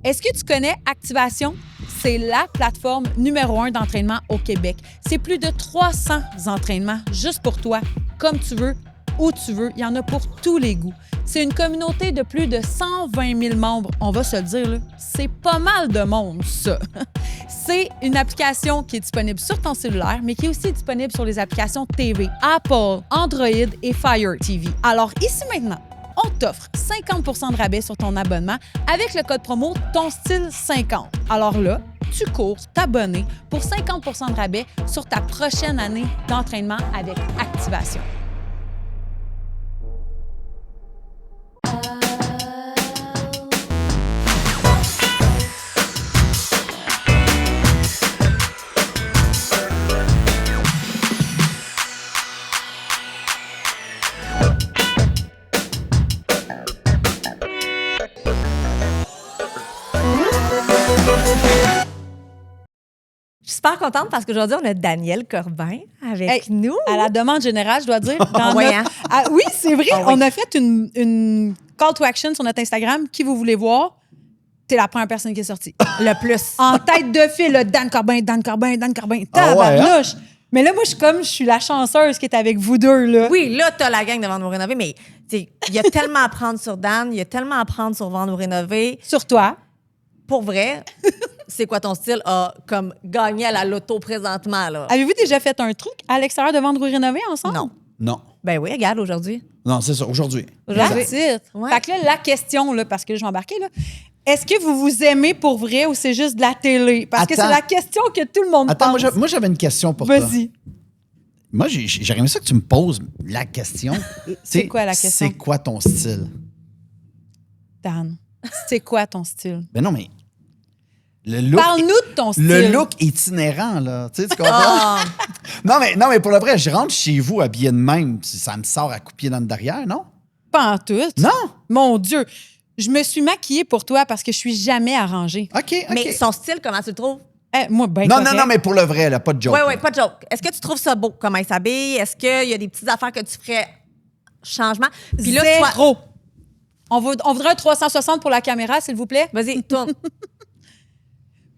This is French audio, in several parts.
Est-ce que tu connais Activation? C'est la plateforme numéro 1 d'entraînement au Québec. C'est plus de 300 entraînements juste pour toi, comme tu veux, où tu veux. Il y en a pour tous les goûts. C'est une communauté de plus de 120 000 membres. On va se le dire, là, c'est pas mal de monde, ça. C'est une application qui est disponible sur ton cellulaire, mais qui est aussi disponible sur les applications TV, Apple, Android et Fire TV. Alors, ici maintenant, on t'offre 50 % de rabais sur ton abonnement avec le code promo TONSTYLE50. Alors là, tu cours t'abonner pour 50 % de rabais sur ta prochaine année d'entraînement avec Activation. Je suis super contente parce qu'aujourd'hui, on a Danielle Corbin avec nous. À la demande générale, je dois dire. Dans Oui, notre... hein? Ah, oui, c'est vrai. Ah oui. On a fait une call to action sur notre Instagram. Qui vous voulez voir? T'es la première personne qui est sortie. Le plus. En tête de file, là, Dan Corbin, Dan Corbin, Dan Corbin. Ah ouais, hein? Tabarnouche! Mais là, moi, je suis la chanceuse qui est avec vous deux, là. Oui, là, t'as la gang de Vendre ou Rénover, mais il y a tellement à apprendre sur Dan, il y a tellement à apprendre sur Vendre ou Rénover. Sur toi. Pour vrai, c'est quoi ton style a comme gagné à la loto présentement, là? Avez-vous déjà fait un truc à l'extérieur de Vendre ou Rénover ensemble? Non. Non. Ben oui, regarde, aujourd'hui. Non, c'est ça, aujourd'hui. Aujourd'hui. That's it. Ouais. Fait que là, la question, là, parce que là, je vais embarquer, là. Est-ce que vous vous aimez pour vrai ou c'est juste de la télé? Parce que Attends. c'est la question que tout le monde Attends, pense. moi, j'avais une question pour toi. Vas-y. Moi, j'aurais aimé ça que tu me poses la question. C'est quoi la question? C'est quoi ton style? Dan, c'est quoi ton style? Ben non, mais le look... Parle-nous de ton style. Le look itinérant, là. Tu sais, tu comprends? Ah! Non, mais pour le vrai, je rentre chez vous habillé de même. Ça me sort à coups de pied dans le derrière, non? Pas en tout. Non? Mon Dieu. Je me suis maquillée pour toi parce que je suis jamais arrangée. OK. Mais son style, comment tu le trouves? Moi, ben Non, correct. non, mais pour le vrai, là, pas de joke. Oui, là. oui, pas de joke. Est-ce que tu trouves ça beau, comment il s'habille? Est-ce qu'il y a des petites affaires que tu ferais changement? Puis là, toi- Zéro. On voudrait un 360 pour la caméra, s'il vous plaît. Vas-y, tourne.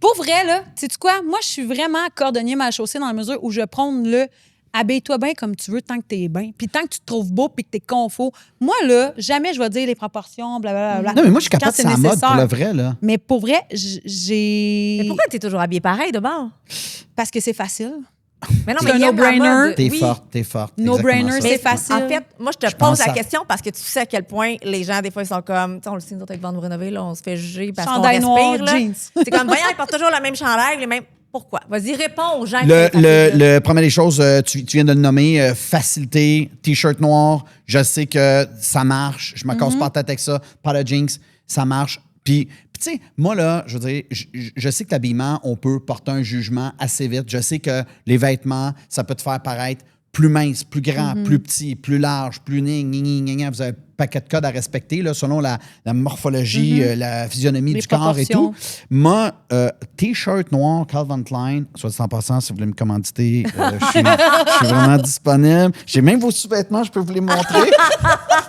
Pour vrai, là, sais-tu quoi? Moi, je suis vraiment cordonnier mal chaussé dans la mesure où je prône le habille-toi bien comme tu veux tant que t'es bien. Puis tant que tu te trouves beau puis que t'es confort. Moi, là, jamais je vais dire les proportions, blablabla. Non, mais moi, je suis capable Quand de c'est sa mode nécessaire. pour le vrai, là. Mais pour vrai, j'ai... Mais pourquoi t'es toujours habillée pareil, de bord? Parce que c'est facile. Mais non, C'est mais un il aime la no-brainer. mode. T'es Oui. forte, t'es forte. No-brainer, Exactement ça. c'est facile. En fait, moi, je te Je pose pense la à- question parce que tu sais à quel point les gens, des fois, ils sont comme... Tu sais, on le sait, nous autres, avec Vendre ou Rénover, là, on se fait juger parce qu'on Chandail respire. noir, là. jeans. C'est comme, voyons, ils portent toujours la même chandail, les mêmes... Pourquoi? Vas-y, réponds aux gens. Le premier des choses, tu viens de le nommer, facilité, T-shirt noir, je sais que ça marche, je me casse pas la tête avec ça, pas de jinx, ça marche. Puis tu sais, moi, là, je veux dire, je sais que l'habillement, on peut porter un jugement assez vite. Je sais que les vêtements, ça peut te faire paraître plus mince, plus grand, plus petit, plus large, plus Vous avez un paquet de codes à respecter là, selon la morphologie, la physionomie Les du corps et proportions. tout. Moi, T-shirt noir, Calvin Klein, soit dit en passant, si vous voulez me commanditer, je suis vraiment disponible. J'ai même vos sous-vêtements, je peux vous les montrer.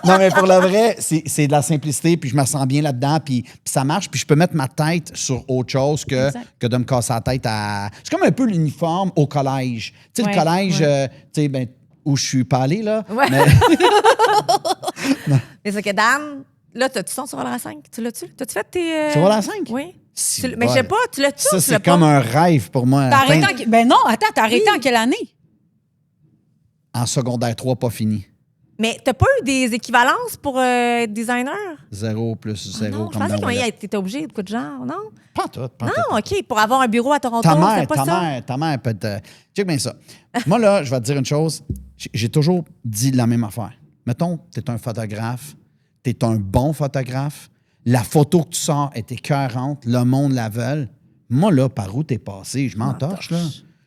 Non, mais pour le vrai, c'est de la simplicité, puis je me sens bien là-dedans, puis ça marche, puis je peux mettre ma tête sur autre chose que de me casser la tête à... C'est comme un peu l'uniforme au collège. Tu sais, Ouais, le collège, ouais. tu sais, ben, où je suis pas allé, là. Ouais. Mais- Mais c'est que Dan, là, t'as-tu son sur Roller à 5? Tu l'as-tu? T'as-tu fait tes... Sur Roller à 5? Oui. Si Mais je sais bol. pas, tu l'as-tu ou Ça, tu l'as c'est pas? comme un rêve pour moi. T'as arrêté Atteindre- Ben non, attends, t'as arrêté Oui. en quelle année? En secondaire 3, pas fini. Mais t'as pas eu des équivalences pour être designer? 0 plus 0 Non, je comme pensais dans qu'on Wallet. était obligé de quoi de genre, non? Pas tout, pas tout. Non, OK, pour avoir un bureau à Toronto, Ta c'est mère, pas ça? ta mère peut être... Check bien ça. Moi, là, je vais te dire une chose. J'ai toujours dit la même affaire. Mettons, tu es un photographe, tu es un bon photographe, la photo que tu sors est écœurante, le monde la veut. Moi, là, par où t'es passé? Je m'entorche, là.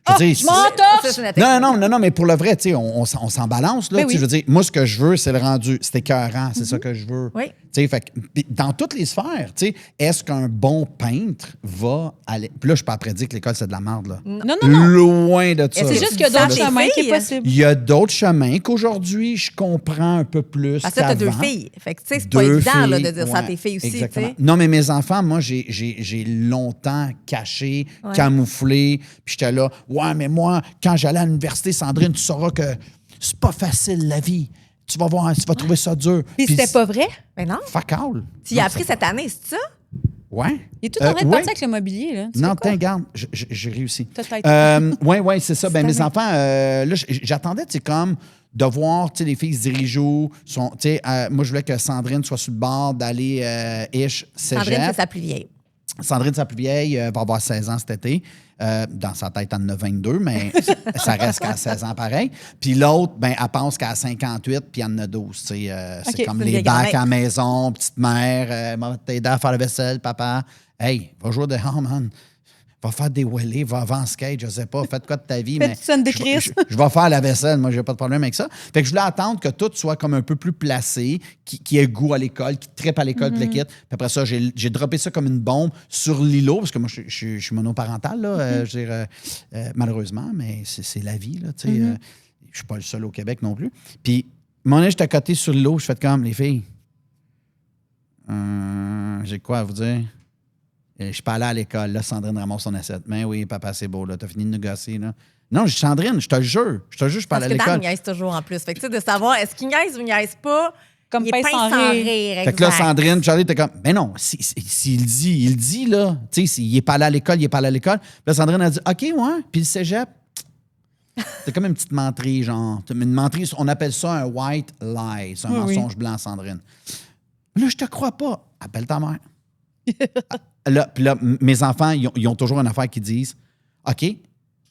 Je veux dire, je m'entorche! Ça, c'est une non, mais pour le vrai, tu sais, on s'en balance, là. Ben Tu sais, oui. je veux dire, moi, ce que je veux, c'est le rendu. C'est écœurant, c'est ça que je veux. Oui. Tu sais, fait que, puis dans toutes les sphères, tu sais, est-ce qu'un bon peintre va aller... Puis là, je peux pas prédire que l'école, c'est de la merde, là. Non. Loin de ça. C'est là. juste qu'il y a d'autres Tes chemins qui est filles? possible. Il y a d'autres chemins qu'aujourd'hui, je comprends un peu plus Parce que t'as deux qu'avant. filles. Fait que, tu sais, c'est pas Deux évident là, de filles, dire ça à ouais, tes filles aussi, tu exactement. sais. Non, mais mes enfants, moi, j'ai longtemps caché, camouflé. Puis j'étais là, ouais, mais moi, quand j'allais à l'université, Sandrine, tu sauras que c'est pas facile, la vie. Tu vas voir, tu vas trouver ça dur. Puis c'était pas vrai? Mais non. Fuck all. Tu y as appris cette année, c'est ça? Ouais. Il est tout en train de ouais. partir avec le mobilier, là. Tu Non, fais quoi? tiens, garde, j'ai réussi. Peut-être. Oui, c'est ça. Ben, mes enfants, là, j'attendais, tu sais, comme de voir, tu sais, les filles se diriger où. Tu sais, moi, je voulais que Sandrine soit sur le bord d'aller cégep. Sandrine, c'est sa plus vieille. Sandrine, sa plus vieille, va avoir 16 ans cet été. Dans sa tête, elle en a 22, mais ça reste qu'à 16 ans pareil. Puis l'autre, ben, elle pense qu'à 58, puis elle en a 12. Tu sais, c'est OK, comme c'est les une bacs vieille à la maison, petite mère, va t'aider à faire la vaisselle, papa. Hey, va jouer dehors, man. Va faire des wheelies, va avant skate, je sais pas, faites quoi de ta vie. Fais Mais une scène de je- Christ. je vais faire la vaisselle, moi, j'ai pas de problème avec ça. Fait que je voulais attendre que tout soit comme un peu plus placé, qui ait goût à l'école, qui trippe à l'école, puis le kit. Puis après ça, j'ai droppé ça comme une bombe sur l'îlot, parce que moi, je suis monoparental, là, je veux dire, malheureusement, mais c'est la vie, là, tu sais. Je suis pas le seul au Québec non plus. Puis, mon âge, j'étais à côté sur l'îlot, je fais comme, les filles, j'ai quoi à vous dire? Je suis pas allé à l'école. Là, Sandrine ramasse son assiette. Mais oui, papa, c'est beau, là. T'as fini de négocier, là. Non, Sandrine, je te le jure. Je te le jure, je suis pas Parce allé que à Dan l'école. niaise toujours en plus. Fait que, tu sais, de savoir, est-ce qu'il niaise ou niaise pas, Comme il est pince pince sans sans rire. rire. Fait que là, exact. Sandrine, Charlie, t'es comme, mais non, s'il dit, il dit, là. Tu sais, s'il est pas allé à l'école, il est pas allé à l'école. Puis là, Sandrine a dit, OK, ouais. Puis le cégep, c'est comme une petite menterie, genre. Une menterie, on appelle ça un white lie. C'est un mensonge blanc, Sandrine. Là, je te crois pas. Appelle ta mère. Puis là, mes enfants, ils ont toujours une affaire qu'ils disent, OK,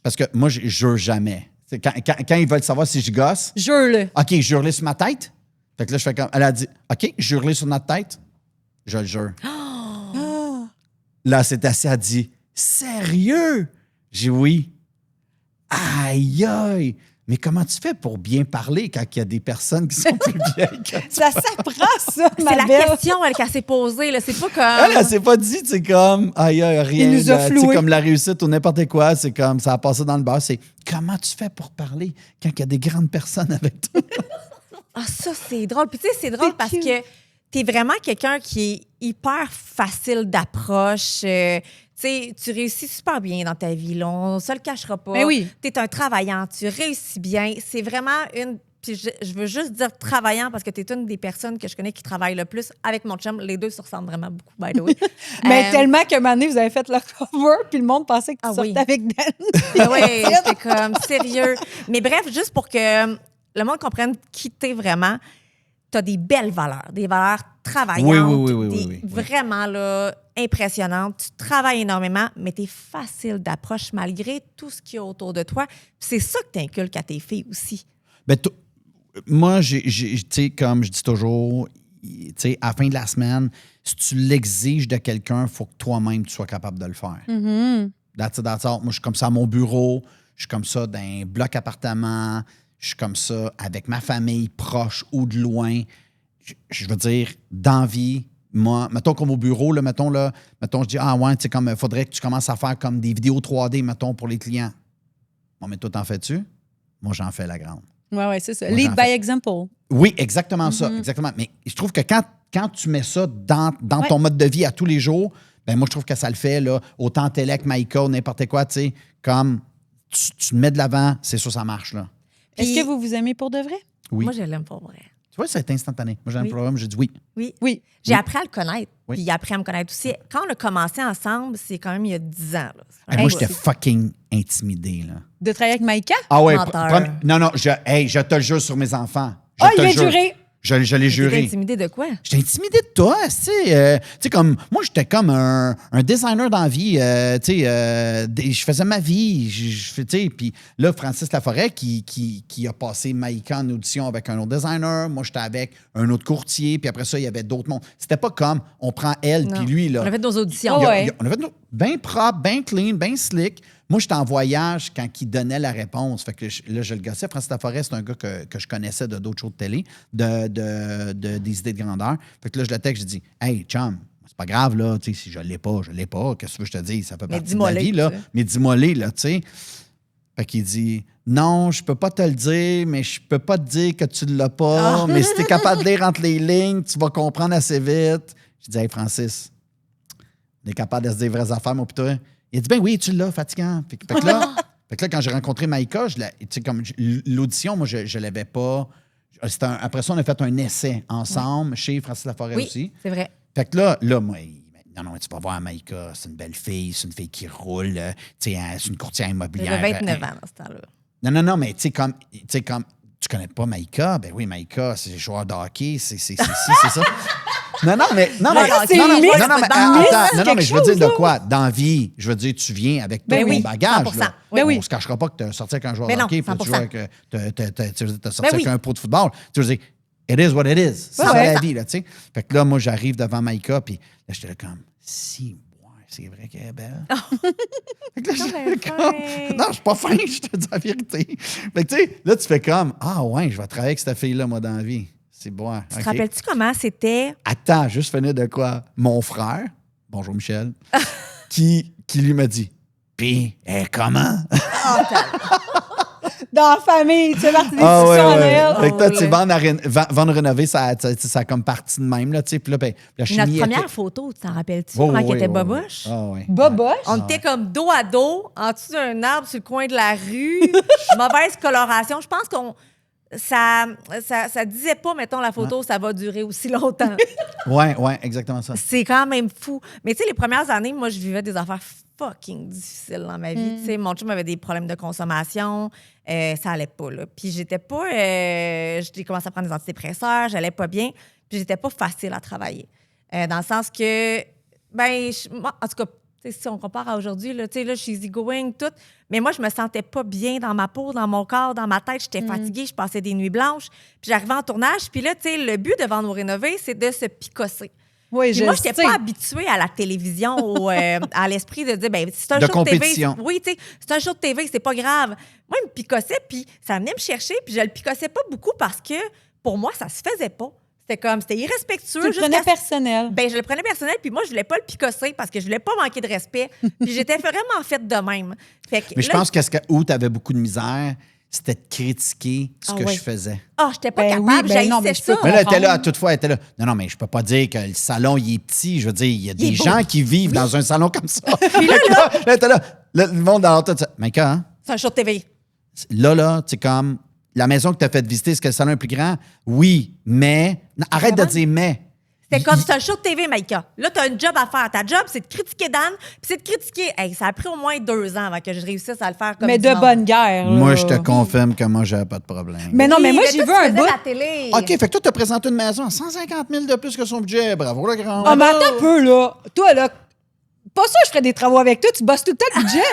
parce que moi, je jure jamais. C'est quand ils veulent savoir si je gosse, Jure-le. OK, jure-le sur ma tête. Fait que là, je fais comme. Elle a dit, OK, jure-le sur notre tête. Je le jure. Là, c'est assez, elle a dit, sérieux? J'ai dit oui. Aïe, aïe. Mais comment tu fais pour bien parler quand il y a des personnes qui sont plus vieilles que toi? Ça s'apprend, ça, C'est ma la belle. question qu'elle s'est posée. Là. C'est pas comme. Elle s'est pas dit, c'est comme, aïe, aïe, rien. Il nous a là, tu sais, floué. comme la réussite ou n'importe quoi, c'est comme, ça a passé dans le beurre. C'est comment tu fais pour parler quand il y a des grandes personnes avec toi? Ah, ça, c'est drôle. Puis, tu sais, c'est drôle C'est parce cute. que t'es vraiment quelqu'un qui est hyper facile d'approche. Tu sais, tu réussis super bien dans ta vie. Là. On ne se le cachera pas. Mais oui. Tu es un travaillant. Tu réussis bien. C'est vraiment une. Puis, je veux juste dire travaillant parce que tu es une des personnes que je connais qui travaille le plus avec mon chum. Les deux se ressemblent vraiment beaucoup, by the way. Mais tellement qu'à un moment donné, vous avez fait le cover, puis le monde pensait que tu Ah sortais oui. avec Dan. Oui, j'étais comme sérieux. Mais bref, juste pour que le monde comprenne qui t'es vraiment, tu as des belles valeurs, des valeurs travaillantes, Oui. vraiment là, impressionnantes. Tu travailles énormément, mais tu es facile d'approche malgré tout ce qu'il y a autour de toi. Puis c'est ça que tu inculques à tes filles aussi. Ben, moi, tu sais, comme je dis toujours, tu sais, à la fin de la semaine, si tu l'exiges de quelqu'un, il faut que toi-même, tu sois capable de le faire. That's all. Moi, je suis comme ça à mon bureau, je suis comme ça dans un bloc appartement, je suis comme ça avec ma famille proche ou de loin. Je veux dire, d'envie, moi, mettons comme au bureau, là, mettons, je dis, ah ouais, tu sais, comme, il faudrait que tu commences à faire comme des vidéos 3D, mettons, pour les clients. Bon, mais toi, t'en fais-tu? Moi, j'en fais la grande. Ouais, c'est ça. Moi, Lead j'en by fais. example. Oui, exactement ça. Exactement. Mais je trouve que quand tu mets ça dans ton mode de vie à tous les jours, ben moi, je trouve que ça le fait, là, autant télé que Maïka, n'importe quoi, tu sais, comme tu te mets de l'avant, c'est sûr, ça marche, là. Est-ce Puis- que vous vous aimez pour de vrai? Oui. Moi, je l'aime pas vrai. Tu vois, c'est instantané. Moi, j'ai un Oui. programme, j'ai dit oui. Oui. Oui. J'ai appris à le connaître. Oui. Puis il a appris à me connaître aussi. Quand on a commencé ensemble, c'est quand même il y a 10 ans. Là. Hey, moi, Hey, j'étais c'est- fucking intimidé, là. De travailler avec Maïka? Ah ouais, Menteur. non, je te le jure sur mes enfants. Je Ah, te il le est jure. juré. Je l'ai T'étais juré. intimidé de quoi? J'étais intimidé de toi, tu sais. Tu sais, comme, moi, j'étais comme un designer dans la vie. Tu sais, je faisais ma vie. Tu sais, puis là, Francis Laforêt, qui a passé Maïka en audition avec un autre designer. Moi, j'étais avec un autre courtier. Puis après ça, il y avait d'autres mondes. C'était pas comme, on prend elle, Non. puis lui, là. On a fait nos auditions. Oh, ouais. On a fait bien propre, bien clean, bien slick. moi, j'étais en voyage quand il donnait la réponse. Fait que là, je le gossais. Francis Laforêt, c'est un gars que je connaissais de d'autres shows de télé, des idées de grandeur. Fait que là, je le texte, je dis « Hey, chum, c'est pas grave, là, tu sais, si je l'ai pas, je l'ai pas. Qu'est-ce que tu veux que je te dise? Ça fait partie de la vie, là. Mais dis-moi-les, là, tu sais. » Fait qu'il dit « Non, je peux pas te le dire, mais je peux pas te dire que tu l'as pas. Mais si t'es capable de lire entre les lignes, tu vas comprendre assez vite. » Je dis « Hey, Francis, on est capable de se dire vraies affaires, mon putain. » Il a dit « Ben oui, tu l'as, fatigant. » Fait que là, quand j'ai rencontré Maïka, comme l'audition, moi, je l'avais pas. Après ça, on a fait un essai ensemble chez Francis Laforêt aussi. C'est vrai. Fait que là, moi, non, tu vas voir Maïka, c'est une belle fille, c'est une fille qui roule, c'est une courtière immobilière. J'avais 29 ans dans ce temps-là. Non, mais tu sais, comme tu connais pas Maïka, ben oui, Maïka, c'est joueur de hockey, c'est ça. Non, mais je veux dire de quoi? Dans la vie, je veux dire, tu viens avec ton bagage. 100%. Là. Oui. On ne se cachera pas que tu as sorti avec un joueur de hockey, puis tu as sorti avec un pro de football. Tu veux dire, it is what it is. C'est la vie, là, tu sais. Fait que là, moi, j'arrive devant Maïka, puis là, j'étais là comme, c'est vrai qu'elle est belle. Fait que là, non, je suis pas fin, je te dis la vérité. Fait que tu sais, là, tu fais comme, ouais, je vais travailler avec cette fille-là, moi, dans la vie. C'est bon. Tu te rappelles-tu comment c'était? Attends, juste finir de quoi? Mon frère, bonjour Michel, qui lui m'a dit, pis, comment? Dans la famille, tu fais partie des discussions à Noël. Fait que toi, tu sais, vendre rénover, ça a comme partie de même, là, tu sais. Puis là, ben, la chimie. Notre première photo, tu t'en rappelles-tu? Comment il était boboche? Boboche? On était comme dos à dos, en dessous d'un arbre sur le coin de la rue. Mauvaise coloration. Je pense qu'on. Ça disait pas, mettons, la photo, ça va durer aussi longtemps. Ouais, exactement ça. C'est quand même fou. Mais tu sais, les premières années, moi, je vivais des affaires fucking difficiles dans ma vie. Tu sais, mon chum avait des problèmes de consommation. Ça allait pas, là. Puis j'étais pas... j'ai commencé à prendre des antidépresseurs, j'allais pas bien. Puis j'étais pas facile à travailler. Dans le sens que... moi, en tout cas, si on compare à aujourd'hui, là, je suis easygoing, tout. Mais moi, je me sentais pas bien dans ma peau, dans mon corps, dans ma tête. J'étais fatiguée, je passais des nuits blanches. Puis j'arrivais en tournage. Puis là, le but de Vendre ou rénover, c'est de se picosser. Oui, puis moi, je n'étais pas habituée à la télévision ou à l'esprit de dire, c'est un show de TV. Oui, tu sais, c'est un show de TV, c'est pas grave. Moi, il me picossait, puis ça venait me chercher. Puis je le picossais pas beaucoup parce que, pour moi, ça se faisait pas. C'était irrespectueux. Tu le prenais personnel. Je le prenais personnel, puis moi, je voulais pas le picosser parce que je voulais pas manquer de respect. Puis j'étais vraiment faite de même. Fait que, mais je pense où tu avais beaucoup de misère, c'était de critiquer ce que je faisais. J'étais pas capable, j'haïssais ça. Mais là, elle était là, toutefois, elle était là. Non, mais je peux pas dire que le salon, il est petit. Je veux dire, il y a des gens qui vivent dans un salon comme ça. Puis là, elle était là. Le monde dans l'auto, Maïka, hein? C'est un show de TV. Là, tu sais, comme... La maison que tu as fait visiter, est-ce que le salon est plus grand? Oui, mais... Non, arrête de dire « mais ». C'est comme, c'est un show de TV, Maïka. Là, tu as un job à faire. Ta job, c'est de critiquer Dan, puis c'est de critiquer... ça a pris au moins 2 ans avant que je réussisse à le faire comme mais de bonne guerre. Moi, je te confirme que moi, j'avais pas de problème. Mais non, mais moi, j'ai vu un bout... la télé. OK, fait que toi, tu as présenté une maison à 150 000 de plus que son budget. Bravo, le grand. Ah, mais attends un peu, là. Toi, là, pas sûr que je ferais des travaux avec toi. Tu bosses tout le temps le budget.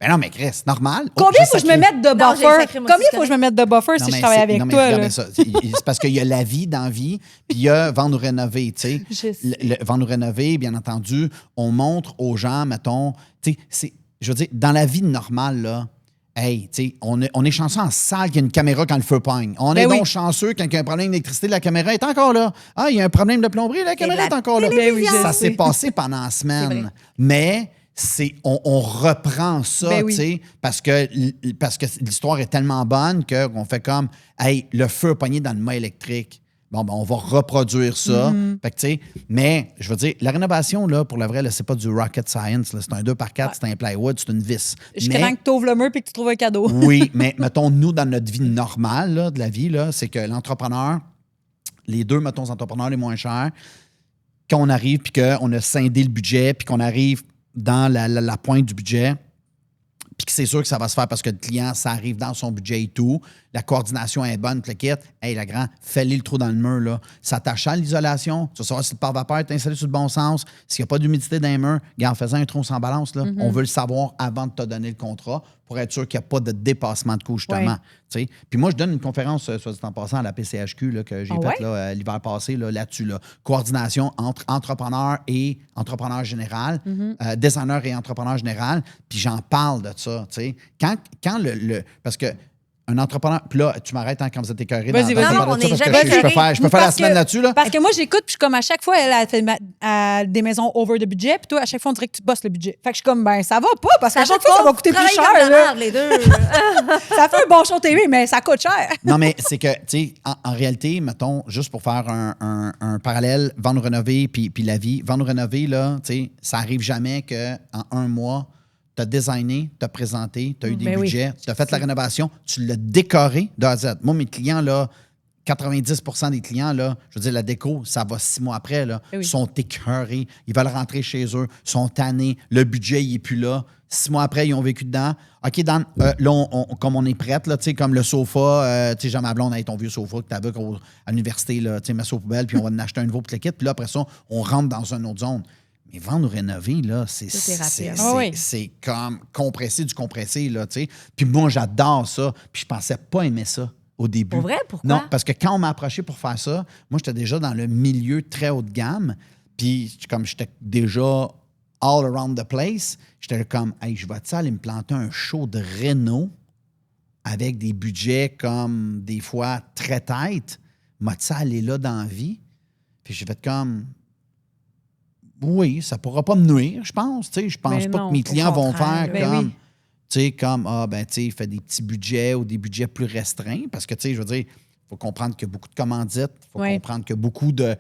Ben non, mais Chris, c'est normal. Combien faut que je me mette de buffer? Combien faut que je me mette de buffer si je travaille avec toi? Là? C'est parce qu'il y a la vie dans la vie, puis il y a vendre ou rénover. Tu sais, vendre ou rénover, bien entendu, on montre aux gens, mettons, tu sais, je veux dire, dans la vie normale, là, hey, tu sais, on est chanceux en salle qu'il y a une caméra quand le feu pogne. On est donc chanceux quand il y a un problème d'électricité, la caméra est encore là. Ah, il y a un problème de plomberie, la caméra est encore là. Ça s'est passé pendant la semaine. Mais... on reprend ça, tu sais, parce que l'histoire est tellement bonne qu'on fait comme, hey, le feu a pogné dans le mât électrique. Bon, ben, on va reproduire ça. Fait que, tu sais, mais, je veux dire, la rénovation, là, pour le vrai, là, c'est pas du rocket science. Là. C'est un 2x4, c'est un plywood, c'est une vis. Je crains que tu ouvres le mur et que tu trouves un cadeau. Oui, mais mettons, nous, dans notre vie normale, là, de la vie, là, c'est que l'entrepreneur, les deux, mettons, entrepreneurs les moins chers, quand on arrive puis qu'on a scindé le budget puis qu'on arrive dans la pointe du budget, puis que c'est sûr que ça va se faire parce que le client, ça arrive dans son budget et tout. La coordination est bonne, le kit. Hey, la grand, fais-le le trou dans le mur, là. S'attache à l'isolation. Tu vas savoir si le pare-vapeur est installé sur le bon sens. S'il n'y a pas d'humidité dans les murs, regarde, en faisant un trou sans balance, là, on veut le savoir avant de te donner le contrat pour être sûr qu'il n'y a pas de dépassement de coût, justement. Tu sais. Puis moi, je donne une conférence, soit dit en passant, à la PCHQ là, que j'ai faite là, l'hiver passé là-dessus. Là. Coordination entre entrepreneurs et entrepreneurs général, designers et entrepreneurs général. Puis j'en parle de ça. Tu sais. Quand parce que un entrepreneur. Puis là, tu m'arrêtes quand vous êtes écœuré. Vas-y. Non, on est parce que jamais je peux faire la semaine là-dessus. Là. Parce que moi, j'écoute, puis je suis comme à chaque fois, elle a fait des maisons over the budget, puis toi, à chaque fois, on dirait que tu bosses le budget. Fait que je suis comme, ben, ça va pas, parce qu'à chaque fois, ça va coûter plus cher. Là. Les deux. Ça fait un bon show TV, mais ça coûte cher. Non, mais c'est que, tu sais, en réalité, mettons, juste pour faire un parallèle, vendre, rénover, puis la vie. Vendre, rénover, là, tu sais, ça arrive jamais qu'en un mois, tu as designé, tu as présenté, tu as eu des budgets, tu as fait la rénovation, tu l'as décoré de A à Z. Moi, mes clients, là, 90 des clients, là, je veux dire, la déco, ça va 6 mois après, là, sont écœurés, ils veulent rentrer chez eux, sont tannés, le budget, il n'est plus là. 6 mois après, ils ont vécu dedans. OK, Dan, là, comme on est prête, là, comme le sofa, tu sais, Jean ma blonde avec ton vieux sofa que tu avais à l'université, tu sais, mets ça aux poubelles, puis on va en acheter un nouveau pour le kit. Puis là, après ça, on rentre dans une autre zone. Mais vendre ou rénover, là, c'est comme compresser du compressé, là, tu sais. Puis moi, j'adore ça. Puis je pensais pas aimer ça au début. Pour vrai? Pourquoi? Non, parce que quand on m'a approché pour faire ça, moi, j'étais déjà dans le milieu très haut de gamme. Puis comme j'étais déjà all around the place, j'étais comme, hey, je vais-tu aller me planter un show de réno avec des budgets comme des fois très tight? M'a-tu aller là dans la vie? Puis j'ai fait comme... Oui, ça ne pourra pas me nuire, je pense. Je ne pense pas que mes clients vont faire comme, il fait des petits budgets ou des budgets plus restreints. Parce que, je veux dire, il faut comprendre qu'il y a beaucoup de commandites, il faut comprendre qu'il y a beaucoup de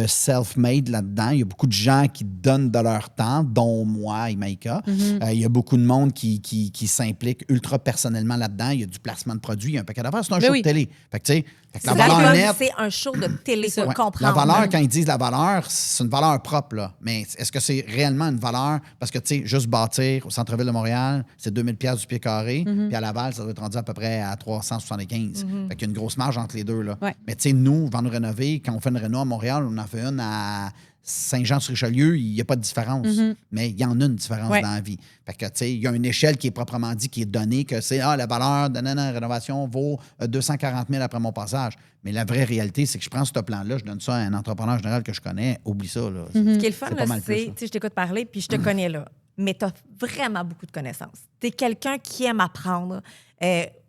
self-made là-dedans. Il y a beaucoup de gens qui donnent de leur temps, dont moi et Maïka. Il y a beaucoup de monde qui s'implique ultra personnellement là-dedans. Il y a du placement de produits, il y a un paquet d'affaires. C'est un show de télé. Fait que, tu sais, la valeur nette... C'est un show de télé, faut comprendre. La valeur, quand ils disent la valeur, c'est une valeur propre, là. Mais est-ce que c'est réellement une valeur? Parce que, tu sais, juste bâtir au centre-ville de Montréal, c'est 2000 $ du pied carré. Puis à Laval, ça doit être rendu à peu près à 375. Fait qu'il y a une grosse marge entre les deux, là. Mais, tu sais, nous, vendre rénover, quand on fait une réno à Montréal, on en fait une à Saint-Jean-sur-Richelieu, il n'y a pas de différence. Mais il y en a une différence dans la vie. Fait que, tu sais, il y a une échelle qui est proprement dit, qui est donnée, que c'est, la valeur de la rénovation vaut 240 000 après mon passage. Mais la vraie réalité, c'est que je prends ce plan-là, je donne ça à un entrepreneur général que je connais, oublie ça, là. Ce qui est le fun, c'est, tu sais, je t'écoute parler, puis je te connais, là. Mais tu as vraiment beaucoup de connaissances. Tu es quelqu'un qui aime apprendre.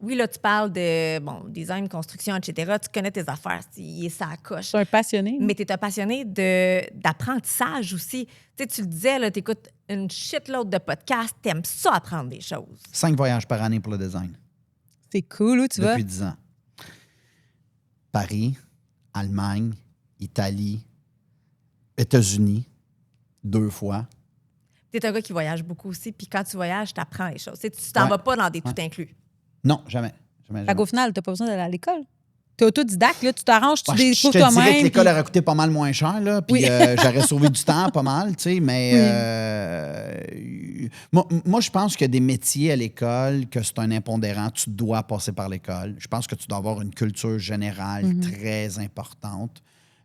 Oui, là, tu parles de design, construction, etc. Tu connais tes affaires. Il est ça à coche. Tu es un passionné. Mais tu es un passionné d'apprentissage aussi. Tu sais, tu le disais, tu écoutes une shitload de podcasts. Tu aimes ça apprendre des choses. 5 voyages par année pour le design. C'est cool, où tu vas? Depuis 10 ans. Paris, Allemagne, Italie, États-Unis, 2 fois. Tu es un gars qui voyage beaucoup aussi. Puis quand tu voyages, tu apprends les choses. Tu t'en vas pas dans des tout inclus. Non, jamais. Fait qu'au final, tu n'as pas besoin d'aller à l'école. Tu es autodidacte, là, tu t'arranges, tu des choses toi-même. Je te dirais que l'école aurait coûté pas mal moins cher, là, puis j'aurais sauvé du temps pas mal, tu sais, mais moi, je pense qu'il y a des métiers à l'école que c'est un impondérant, tu dois passer par l'école. Je pense que tu dois avoir une culture générale très importante.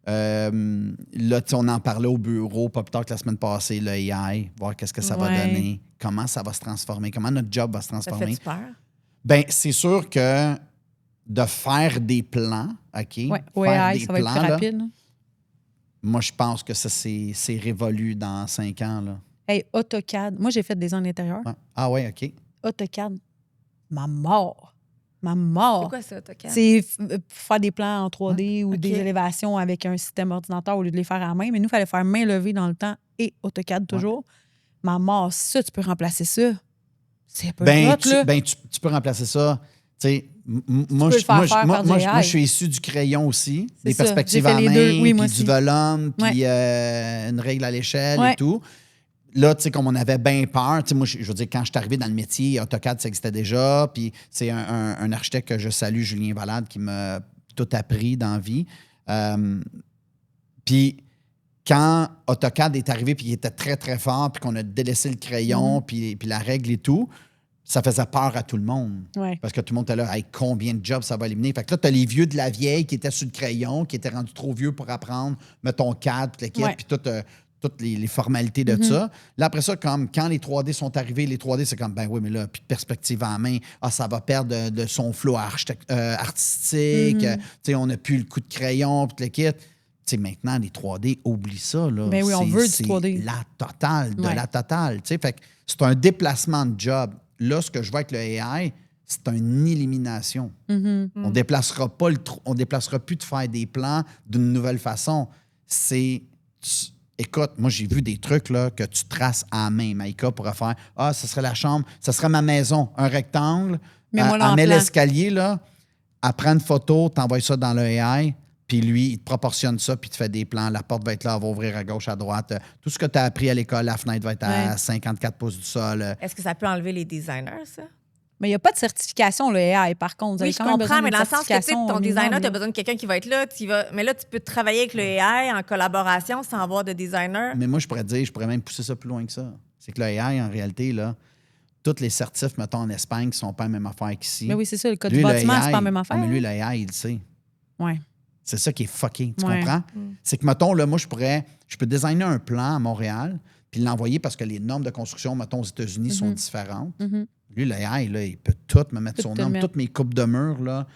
Là, on en parlait au bureau, pas plus tard que la semaine passée, le AI, voir qu'est-ce que ça va donner, comment ça va se transformer, comment notre job va se transformer. Ça fait peur? Bien, c'est sûr que de faire des plans, OK? Oui, faire ça va être plus rapide. Là, moi, je pense que ça, c'est révolu dans 5 ans. Là. Hey, AutoCAD. Moi, j'ai fait des ans d'intérieur. Ouais. Ah oui, OK. AutoCAD. Ma mort. Ma mort. C'est quoi ça, AutoCAD? C'est faire des plans en 3D ou des élévations avec un système ordinateur au lieu de les faire à main. Mais nous, il fallait faire main levée dans le temps et AutoCAD toujours. Ma mort, ça, tu peux remplacer ça. C'est un peu tu peux remplacer ça. Moi, je suis issu du crayon aussi, des perspectives à main, puis du volume, puis une règle à l'échelle et tout. Là, tu sais, comme on avait bien peur, tu sais, moi, je veux dire, quand je suis arrivé dans le métier, AutoCAD, ça existait déjà, puis c'est un architecte que je salue, Julien Valade, qui m'a tout appris dans la vie. Puis quand AutoCAD est arrivé, puis il était très, très fort, puis qu'on a délaissé le crayon, puis la règle et tout, ça faisait peur à tout le monde. Parce que tout le monde était là, hey, combien de jobs ça va éliminer? Fait que là, tu as les vieux de la vieille qui étaient sur le crayon, qui étaient rendus trop vieux pour apprendre, mets ton CAD, puis le kit, puis tout toutes les formalités de ça. Là, après ça, comme quand les 3D sont arrivés, les 3D, c'est comme, ben oui, mais là, plus de perspective en main. Ah, ça va perdre de son flow artistique. Tu sais, on n'a plus le coup de crayon, puis le kit. Tu sais, maintenant, les 3D, oublie ça. Là. Ben oui, on veut du 3D. C'est la totale de Ouais. la totale. Tu sais, fait que c'est un déplacement de job. Là, ce que je vois avec le AI, c'est une élimination. On déplacera pas on déplacera plus de faire des plans d'une nouvelle façon. Écoute, moi, j'ai vu des trucs là, que tu traces à la main. Maïka pourrait faire ce serait la chambre, ce serait ma maison, un rectangle. Mets-moi là Elle en met plan. l'escalier, là, elle prend une photo, t'envoies ça dans le AI, puis lui, il te proportionne ça, puis il te fait des plans. La porte va être là, elle va ouvrir à gauche, à droite. Tout ce que tu as appris à l'école, la fenêtre va être à 54 pouces du sol. Est-ce que ça peut enlever les designers, ça? Mais il n'y a pas de certification, le AI, par contre. Vous Oui, avez je quand même besoin comprends, mais d'une dans le sens que tu sais, certification ton minimum, designer, tu là. as besoin de quelqu'un qui va être là. Mais là, tu peux travailler avec le AI en collaboration sans avoir de designer. Mais moi, je pourrais même pousser ça plus loin que ça. C'est que le AI, en réalité, là, tous les certifs, mettons, en Espagne, qui sont pas la même affaire qu'ici. Mais oui, c'est ça, le code Lui, du le bâtiment, AI, c'est pas la même affaire. Mais lui, le AI, il le sait. Ouais. C'est ça qui est fucké, tu Ouais. comprends? C'est que, mettons, là, moi, je peux designer un plan à Montréal puis l'envoyer parce que les normes de construction, mettons, aux États-Unis sont différentes. Lui, le AI, là, il peut tout me mettre Tout son te le norme. mettre. Toutes mes coupes de murs, là,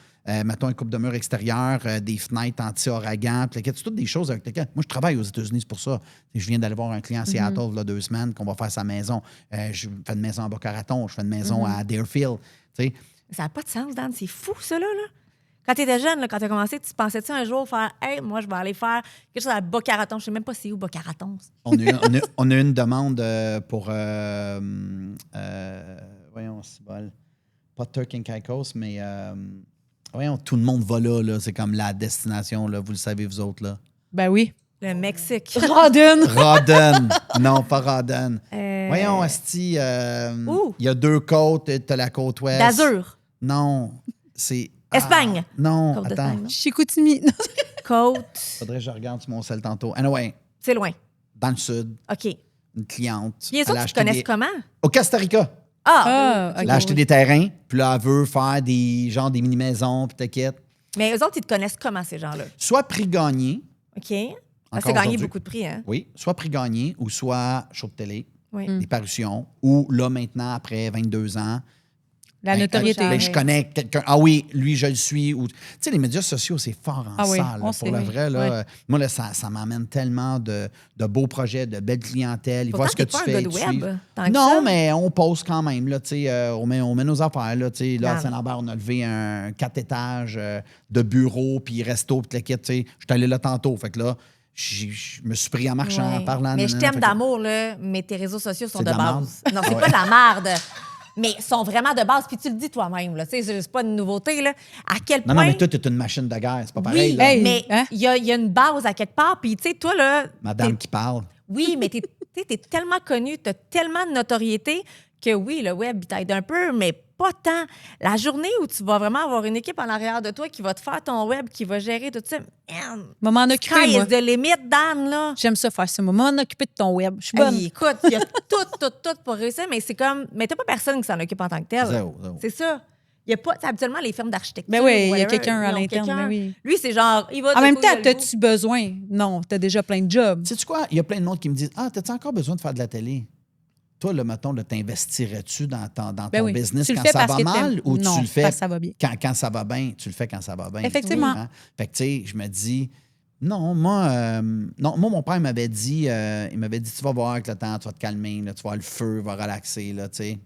mettons, une coupe de mur extérieure, des fenêtres anti-ouragan, puis c'est toutes des choses avec lesquelles... Moi, je travaille aux États-Unis, c'est pour ça. Je viens d'aller voir un client à Seattle, là, 2 semaines, qu'on va faire sa maison. Je fais une maison à Boca-Raton, je fais une maison à Deerfield, tu sais. Ça n'a pas de sens, Dan. C'est fou, ça, là. Quand tu étais jeune, là, quand tu as commencé, tu pensais-tu un jour faire « Hey, moi, je vais aller faire quelque chose à Boca-Raton. » Je sais même pas c'est où Boca-Raton. On a eu une demande pour... voyons, c'est bol. Pas Turk and Caicos, mais... voyons, tout le monde va là, là. C'est comme la destination, là. Vous le savez, vous autres, là. Ben oui. Le Mexique. Rodden. Rodden. Non, pas Rodden. Euh, Voyons, Asti, Où? il y a 2 côtes. T'as la côte ouest. D'Azur. Non, c'est... Espagne. Non, Côte attends. d'Espagne, non? Chicoutimi. Côte. Faudrait que je regarde sur mon sel tantôt. Anyway, C'est loin. dans le sud, OK. une cliente. Puis les elle a autres, tu acheté connaissent des- comment? Au Costa Rica. Ah, OK. Elle a acheté des terrains, puis là, elle veut faire des mini-maisons, puis t'inquiète. Mais eux autres, ils te connaissent comment, ces gens-là? Soit prix gagné, OK. Ah, Encore c'est gagné aujourd'hui. beaucoup de prix, hein? oui, soit prix gagné, ou soit show de télé, Oui. des parutions, ou là, maintenant, après 22 ans, La ben, notoriété. ben, je connais quelqu'un. Ah oui, lui, je le suis. Tu sais, les médias sociaux, c'est fort en Ah oui, salle. on Là, sait, pour le oui. vrai, là, Ouais. moi, là, ça m'amène tellement de beaux projets, de belles clientèles. Ils voient Pourtant, ce que t'es tu pas fais. un gars ils de te web. suivent. tant que Non, ça. mais on pose quand même. Là, on met nos affaires. Là, là, à Non. Saint-Lambert, on a levé un 4 étages de bureau, puis resto, puis le kit. Je suis allé là tantôt. Fait que là, je me suis pris en marchant, en Ouais. parlant. Mais je nanana, t'aime fait que- d'amour, là, mais tes réseaux sociaux sont C'est de de la base. merde. Non, c'est Ah pas de la merde. Mais ils sont vraiment de base. Puis tu le dis toi-même, là. Tu sais, c'est pas une nouveauté, là. À quel point. Non, mais toi, t'es une machine de guerre. C'est pas pareil. Oui, là. Hey, mais hein? il y a une base à quelque part. Puis, tu sais, toi, là. Madame t'es- qui parle. Oui, mais t'es tellement connu, t'as tellement de notoriété que oui, le web, il t'aide un peu, mais pas tant. La journée où tu vas vraiment avoir une équipe en arrière de toi qui va te faire ton web, qui va gérer tout ça, man, Je vais m'en occuper, sky moi. is the limit, Dan, là. J'aime ça faire ça. Je vais m'en occuper de ton web. Je suis bonne. Hey, écoute, il y a tout pour réussir, mais c'est comme. Mais t'as pas personne qui s'en occupe en tant que tel. Zéro. C'est ça. Il y a pas. C'est habituellement les firmes d'architecture. Ben oui, il y a whatever, quelqu'un à ils ont l'interne, quelqu'un. ben oui. Lui, c'est genre. Il va En de même coup, temps, il a le goût. t'as-tu besoin? Non, t'as déjà plein de jobs. Sais-tu quoi? Il y a plein de monde qui me disent t'as-tu encore besoin de faire de la télé? Toi, là, mettons, t'investirais-tu dans ton Ben oui. business Tu le quand fais ça parce va que mal t'aimes. ou Non, tu le fais parce que ça va bien. quand ça va bien? Tu le fais quand ça va bien. Effectivement. Hein? Fait que, tu sais, je me dis, non, moi, mon père m'avait dit, tu vas voir avec le temps, tu vas te calmer, là, tu vas voir le feu, va relaxer, là, tu sais.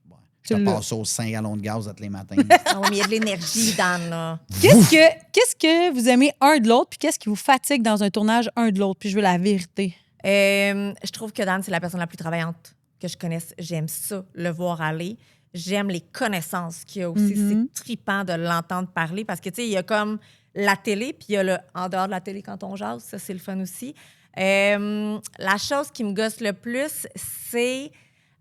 Bon, je Tu te l'as. passe aux 5 gallons de gaz à tous les matins. Ah oui, mais il y a de l'énergie, Dan, là. Qu'est-ce que vous aimez un de l'autre, puis qu'est-ce qui vous fatigue dans un tournage un de l'autre? Puis je veux la vérité. Je trouve que Dan, c'est la personne la plus travaillante que je connaisse. J'aime ça, le voir aller. J'aime les connaissances qu'il y a aussi. C'est trippant de l'entendre parler parce que, tu sais, il y a comme la télé, puis il y a le en dehors de la télé quand on jase. Ça, c'est le fun aussi. La chose qui me gosse le plus, c'est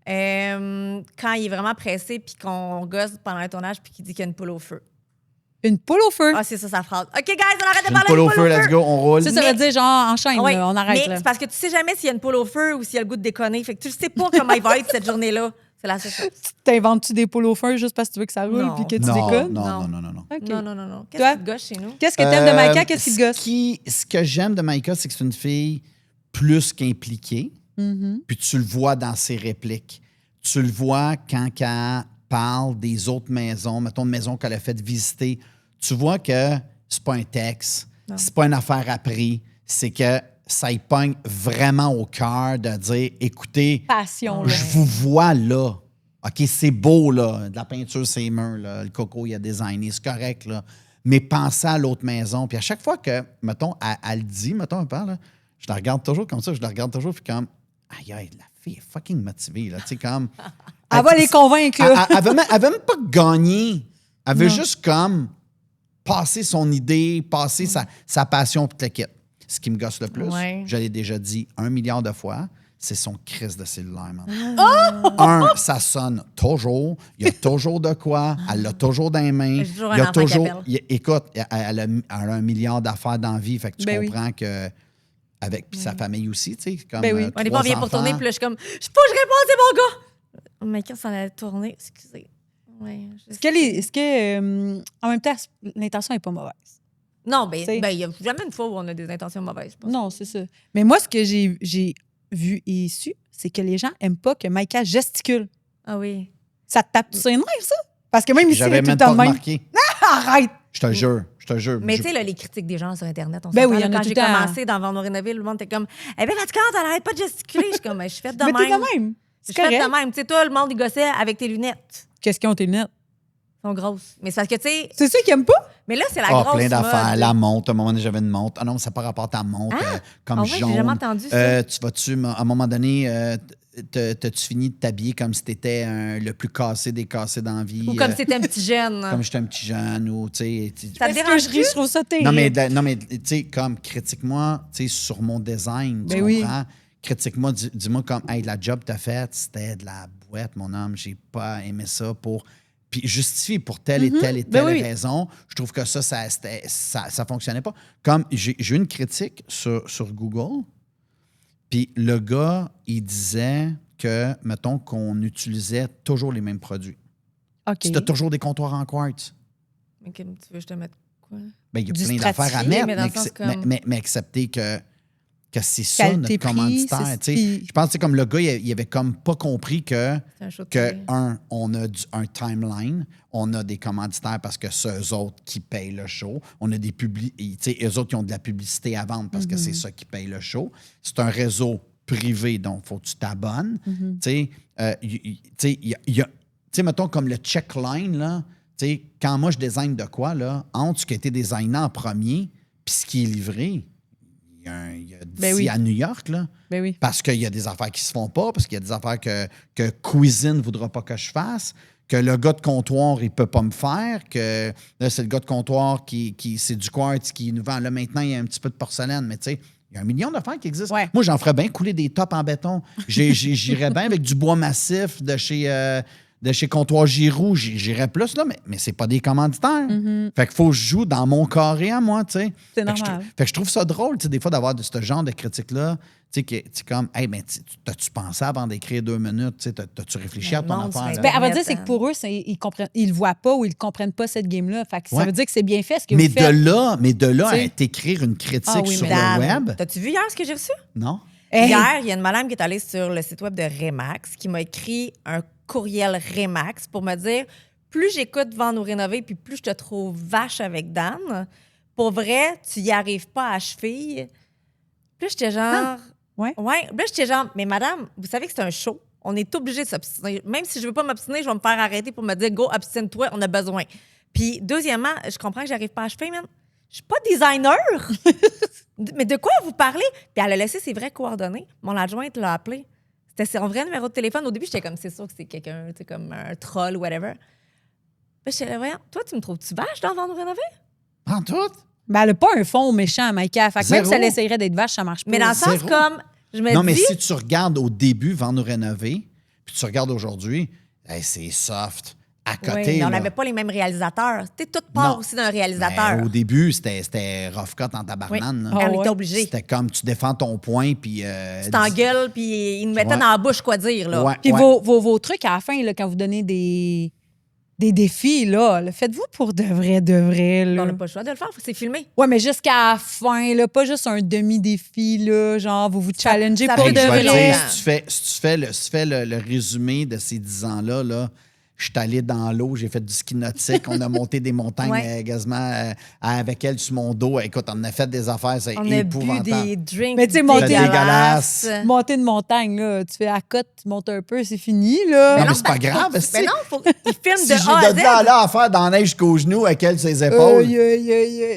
quand il est vraiment pressé puis qu'on gosse pendant le tournage puis qu'il dit qu'il y a une poule au feu. Une poule au feu. Ah, c'est ça sa phrase. OK, guys, on arrête de Une parler poule de au poule feu, let's go, on roule. Ça mais- veut dire genre enchaîne, Oui, là, on arrête. mais Là. c'est parce que tu sais jamais s'il y a une poule au feu ou s'il y a le goût de déconner. Fait que tu sais pas comment il va être cette journée-là. C'est la seule chose. T'inventes-tu des poules au feu juste parce que tu veux que ça roule Non. puis que tu Non, déconnes? non. OK. Non. Qu'est-ce Toi? qui te gâche chez nous? Qu'est-ce que t'aimes de Maïka? Qu'est-ce qui te gosse? Ce que j'aime de Maïka, c'est que c'est une fille plus qu'impliquée. Mhm. Puis tu le vois dans ses répliques. Tu le vois quand elle parle des autres maisons, mettons une maison qu'elle a fait visiter. Tu vois que c'est pas un texte, c'est pas une affaire appris, c'est que ça y pogne vraiment au cœur de dire, écoutez, Passion, là. je vous vois là. OK, c'est beau, là. De la peinture, c'est mûr, là. Le coco, il a designé, c'est correct, là. Mais pensez à l'autre maison. Puis à chaque fois que, mettons, elle le dit, mettons, elle parle, là, je la regarde toujours comme ça, je la regarde toujours, puis comme, aïe, aïe, la fille est fucking motivée, là. Tu sais, comme. Elle va les convaincre, là. Elle veut même pas gagner. Elle veut juste, comme, passer son idée, passer sa passion, puis te le quitte. Ce qui me gosse le plus, Ouais. je l'ai déjà dit 1 milliard de fois, c'est son crise de cellulaire, man. Ça sonne toujours. Il y a toujours de quoi. Elle l'a toujours dans les mains. J'ai toujours Il y un a enfant qui toujours. appelle. Écoute, elle a 1 milliard d'affaires dans la vie. Fait que tu Ben oui. comprends que. Avec puis sa famille aussi, tu sais. Comme, Ben oui. On est 3 pas bien pour enfants. tourner, puis là, je suis comme, je sais pas, je réponds, c'est mon gars. Mais quand ça allait tourner, excusez. Ouais, Est-ce que en même temps, l'intention n'est pas mauvaise? Non, ben, T'sais. il y a jamais une fois où on a des intentions mauvaises. je pense. Non, c'est ça. Mais moi, ce que j'ai vu et su, c'est que les gens aiment pas que Maïka gesticule. Ah oui. Ça te tape sur les nerfs, ça? Parce que même ici, elle J'avais est tout même le pas temps de même. remarqué. Arrête! Je te jure. Je te jure. Mais Je- tu sais, là, les critiques des gens sur Internet, on Ben s'entend, oui, là, il y en a quand tout j'ai le temps. commencé dans Vendre Rénover, le monde était comme, eh bien, fatigante, elle arrête pas de gesticuler. Je suis comme, je suis faite de Mais t'es même. de même. Je C'est suis faite correct. de même. Tu sais, toi, le monde, il gossait avec tes lunettes. Qu'est-ce qu'ils ont tes lunettes? Elles sont grosses. Mais c'est parce que, tu sais, C'est ça qu'ils aiment pas? mais là, c'est la Ah, grosse plein d'affaires. mode. La montre. À un moment donné, j'avais une montre. Ah non, ça n'a pas rapport à ta montre. Comme Ah ouais, j'ai jaune. jamais entendu ça. Tu vas-tu, à un moment donné, t'as-tu fini de t'habiller comme si t'étais le plus cassé des cassés dans la vie? Ou comme si c'était un petit jeune. Comme j'étais un petit jeune ou, tu sais... Ça te dérange Je trouve ça terrible. Non, mais tu sais, comme, critique-moi, tu sais, sur mon design, tu Ben oui. comprends? Critique-moi, dis-moi comme, hey, la job que t'as faite, c'était de la boîte, mon homme, j'ai pas aimé ça pour... Puis justifie pour telle et telle et Ben telle oui. raison. Je trouve que ça fonctionnait pas. Comme, j'ai eu une critique sur Google, puis le gars, il disait que, mettons, qu'on utilisait toujours les mêmes produits. OK. Tu as toujours des comptoirs en quartz. Mais tu veux que je te mette quoi? Ben, il y a Du plein d'affaires à stratifié, mettre, mais dans le sens comme- mais accepter que c'est ça Qualité, notre commanditaire. prix, tu sais. puis- Je pense que c'est comme le gars, il avait comme pas compris que, C'est un show de télé. on a un timeline, on a des commanditaires parce que c'est eux autres qui payent le show. On a des eux autres qui ont de la publicité à vendre parce que c'est ça qui paye le show. C'est un réseau privé, donc il faut que tu t'abonnes. Tu sais, mettons comme le checkline, là, tu sais, quand moi je design de quoi, là, entre ce qui a été designé en premier puis ce qui est livré, il y a d'ici oui. à New York, là. Ben oui. Parce qu'il y a des affaires qui se font pas, parce qu'il y a des affaires que Cuisine ne voudra pas que je fasse, que le gars de comptoir, il peut pas me faire, que là, c'est le gars de comptoir qui c'est du quartz qui nous vend. Là, maintenant, il y a un petit peu de porcelaine, mais tu sais, il y a 1 million d'affaires qui existent. Ouais. Moi, j'en ferais bien couler des tops en béton. J'irais bien avec du bois massif de chez Comptoir Giroux. J'irais plus, là, mais c'est pas des commanditaires. Fait qu'il faut que je joue dans mon carré à moi, tu sais. C'est Fait que je normal. fait que je trouve ça drôle, tu sais, des fois, d'avoir ce genre de critique-là. Tu sais, c'est comme, hey, mais t'as-tu pensé avant d'écrire 2 minutes? Tu sais, t'as-tu réfléchi à ton Non, affaire? c'est là? Ben, à vrai dire, Internet, c'est que pour eux, ils le voient pas ou ils comprennent pas cette game-là. Fait que ça Ouais. veut dire que c'est bien fait ce que Mais vous faites. de là Tu sais. à t'écrire une critique Ah oui, sur mais le Dan, web, T'as-tu vu hier ce que j'ai reçu? non? Hey! Hier, il y a une madame qui est allée sur le site web de Remax qui m'a écrit un courriel Remax pour me dire plus j'écoute Vendre ou Rénover, puis plus je te trouve vache avec Dan. Pour vrai, tu y arrives pas à cheville. Plus j'étais genre. Ouais. Ouais. Plus j'étais genre, mais madame, vous savez que c'est un show. On est obligé de s'obstiner. Même si je veux pas m'obstiner, je vais me faire arrêter pour me dire go, obstine-toi, on a besoin. Puis, deuxièmement, je comprends que j'arrive pas à cheville, man. Je suis pas designer. Mais de quoi vous parlez? Puis elle a laissé ses vraies coordonnées. Mon adjointe l'a appelé. C'était son vrai numéro de téléphone. Au début, j'étais comme, c'est sûr que c'est quelqu'un, tu sais, comme un troll ou whatever. Puis j'étais là, voyons, toi, tu me trouves-tu vache dans Vendre ou Rénover? En tout? Ben, elle a pas un fond méchant, Maïka. Fait que même Zéro. si elle essayerait d'être vache, ça marche pas. Mais dans le sens Zéro. comme, je me Non, dis... mais si tu regardes au début, Vendre ou Rénover, puis tu regardes aujourd'hui, hey, c'est soft. À côté, Oui, mais on là. n'avait pas les mêmes réalisateurs. Tu sais, toute part Non. aussi d'un réalisateur. Ben, au début, c'était rough cut en tabarnane. Ah là. On ouais. était obligés. C'était comme tu défends ton point, puis... Tu t'engueules, puis ils nous mettaient Ouais. dans la bouche quoi dire, là. Ouais, Puis ouais. vos trucs à la fin, là, quand vous donnez des des défis, là. Faites-vous pour de vrai, là. On n'a pas le choix de le faire, c'est filmé. Ouais, mais jusqu'à la fin, là, pas juste un demi-défi, là, genre, vous challengez ça pour peut de Je vais te vrai. dire, si tu fais le résumé de ces 10 ans-là, là, je suis allé dans l'eau, j'ai fait du ski nautique, on a monté des montagnes Ouais. quasiment avec elle sur mon dos. Écoute, on a fait des affaires, c'est On a bu épouvantable. des drinks Mais tu sais, monter- dégueulasses. Monter une montagne, là, tu fais à côte, tu montes un peu, c'est fini, là. Non, mais c'est pas grave. Mais c'est- non, il filme Si de j'ai A à de Z. là à faire dans la neige jusqu'aux genoux avec elle ses épaules.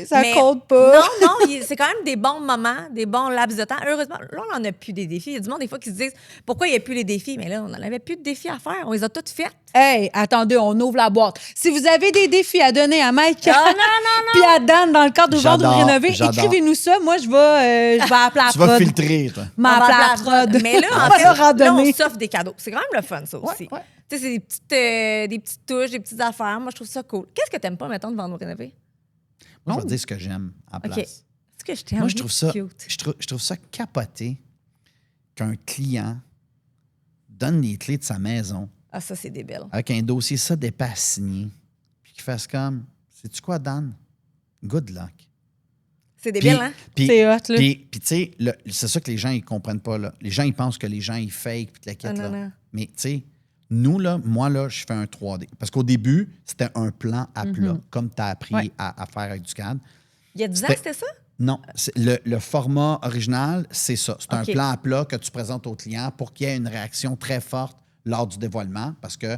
Ça Mais compte pas. Non, c'est quand même des bons moments, des bons laps de temps. Heureusement, là, on n'en a plus des défis. Il y a du monde, des fois, qui se disent pourquoi il n'y a plus les défis? Mais là, on n'en avait plus de défis à faire. On les a tous faits. Hey, attendez, on ouvre la boîte. Si vous avez des défis à donner à Mike Ah, non. puis à Dan dans le cadre de Vendre ou J'adore, Rénover, j'adore. écrivez-nous ça. Moi, je vais appeler la Tu vas prod. filtrer, toi. Ma On va appeler la appeler la prod. Mais là, On en va fait, leur en là, on donner. s'offre des cadeaux. C'est quand même le fun, ça aussi. Ouais. Tu sais, c'est des petites touches, des petites affaires. Moi, je trouve ça cool. Qu'est-ce que t'aimes pas, mettons, de Vendre ou Rénover? Moi, je vais te dire ce que j'aime à la OK. place. Est-ce que je t'aime? Moi, je trouve ça, Cute. je trouve ça capoté qu'un client donne les clés de sa maison Ah, ça, c'est débile. avec un dossier ça d'épais à signer, puis qu'il fasse comme, sais-tu quoi, Dan? Good luck. C'est débile, hein? C'est hot, là. Puis, tu sais, c'est ça que les gens, ils comprennent pas, là. Les gens, ils pensent que les gens, ils fake, puis la quête, Ah, non, là. non. Mais, tu sais, nous, là, moi, là, je fais un 3D. Parce qu'au début, c'était un plan à plat, comme tu as appris Ouais. à faire avec du CAD. Il y a 10 ans, c'était ça? Non, le format original, c'est ça. C'est un OK. plan à plat que tu présentes au client pour qu'il y ait une réaction très forte lors du dévoilement, parce que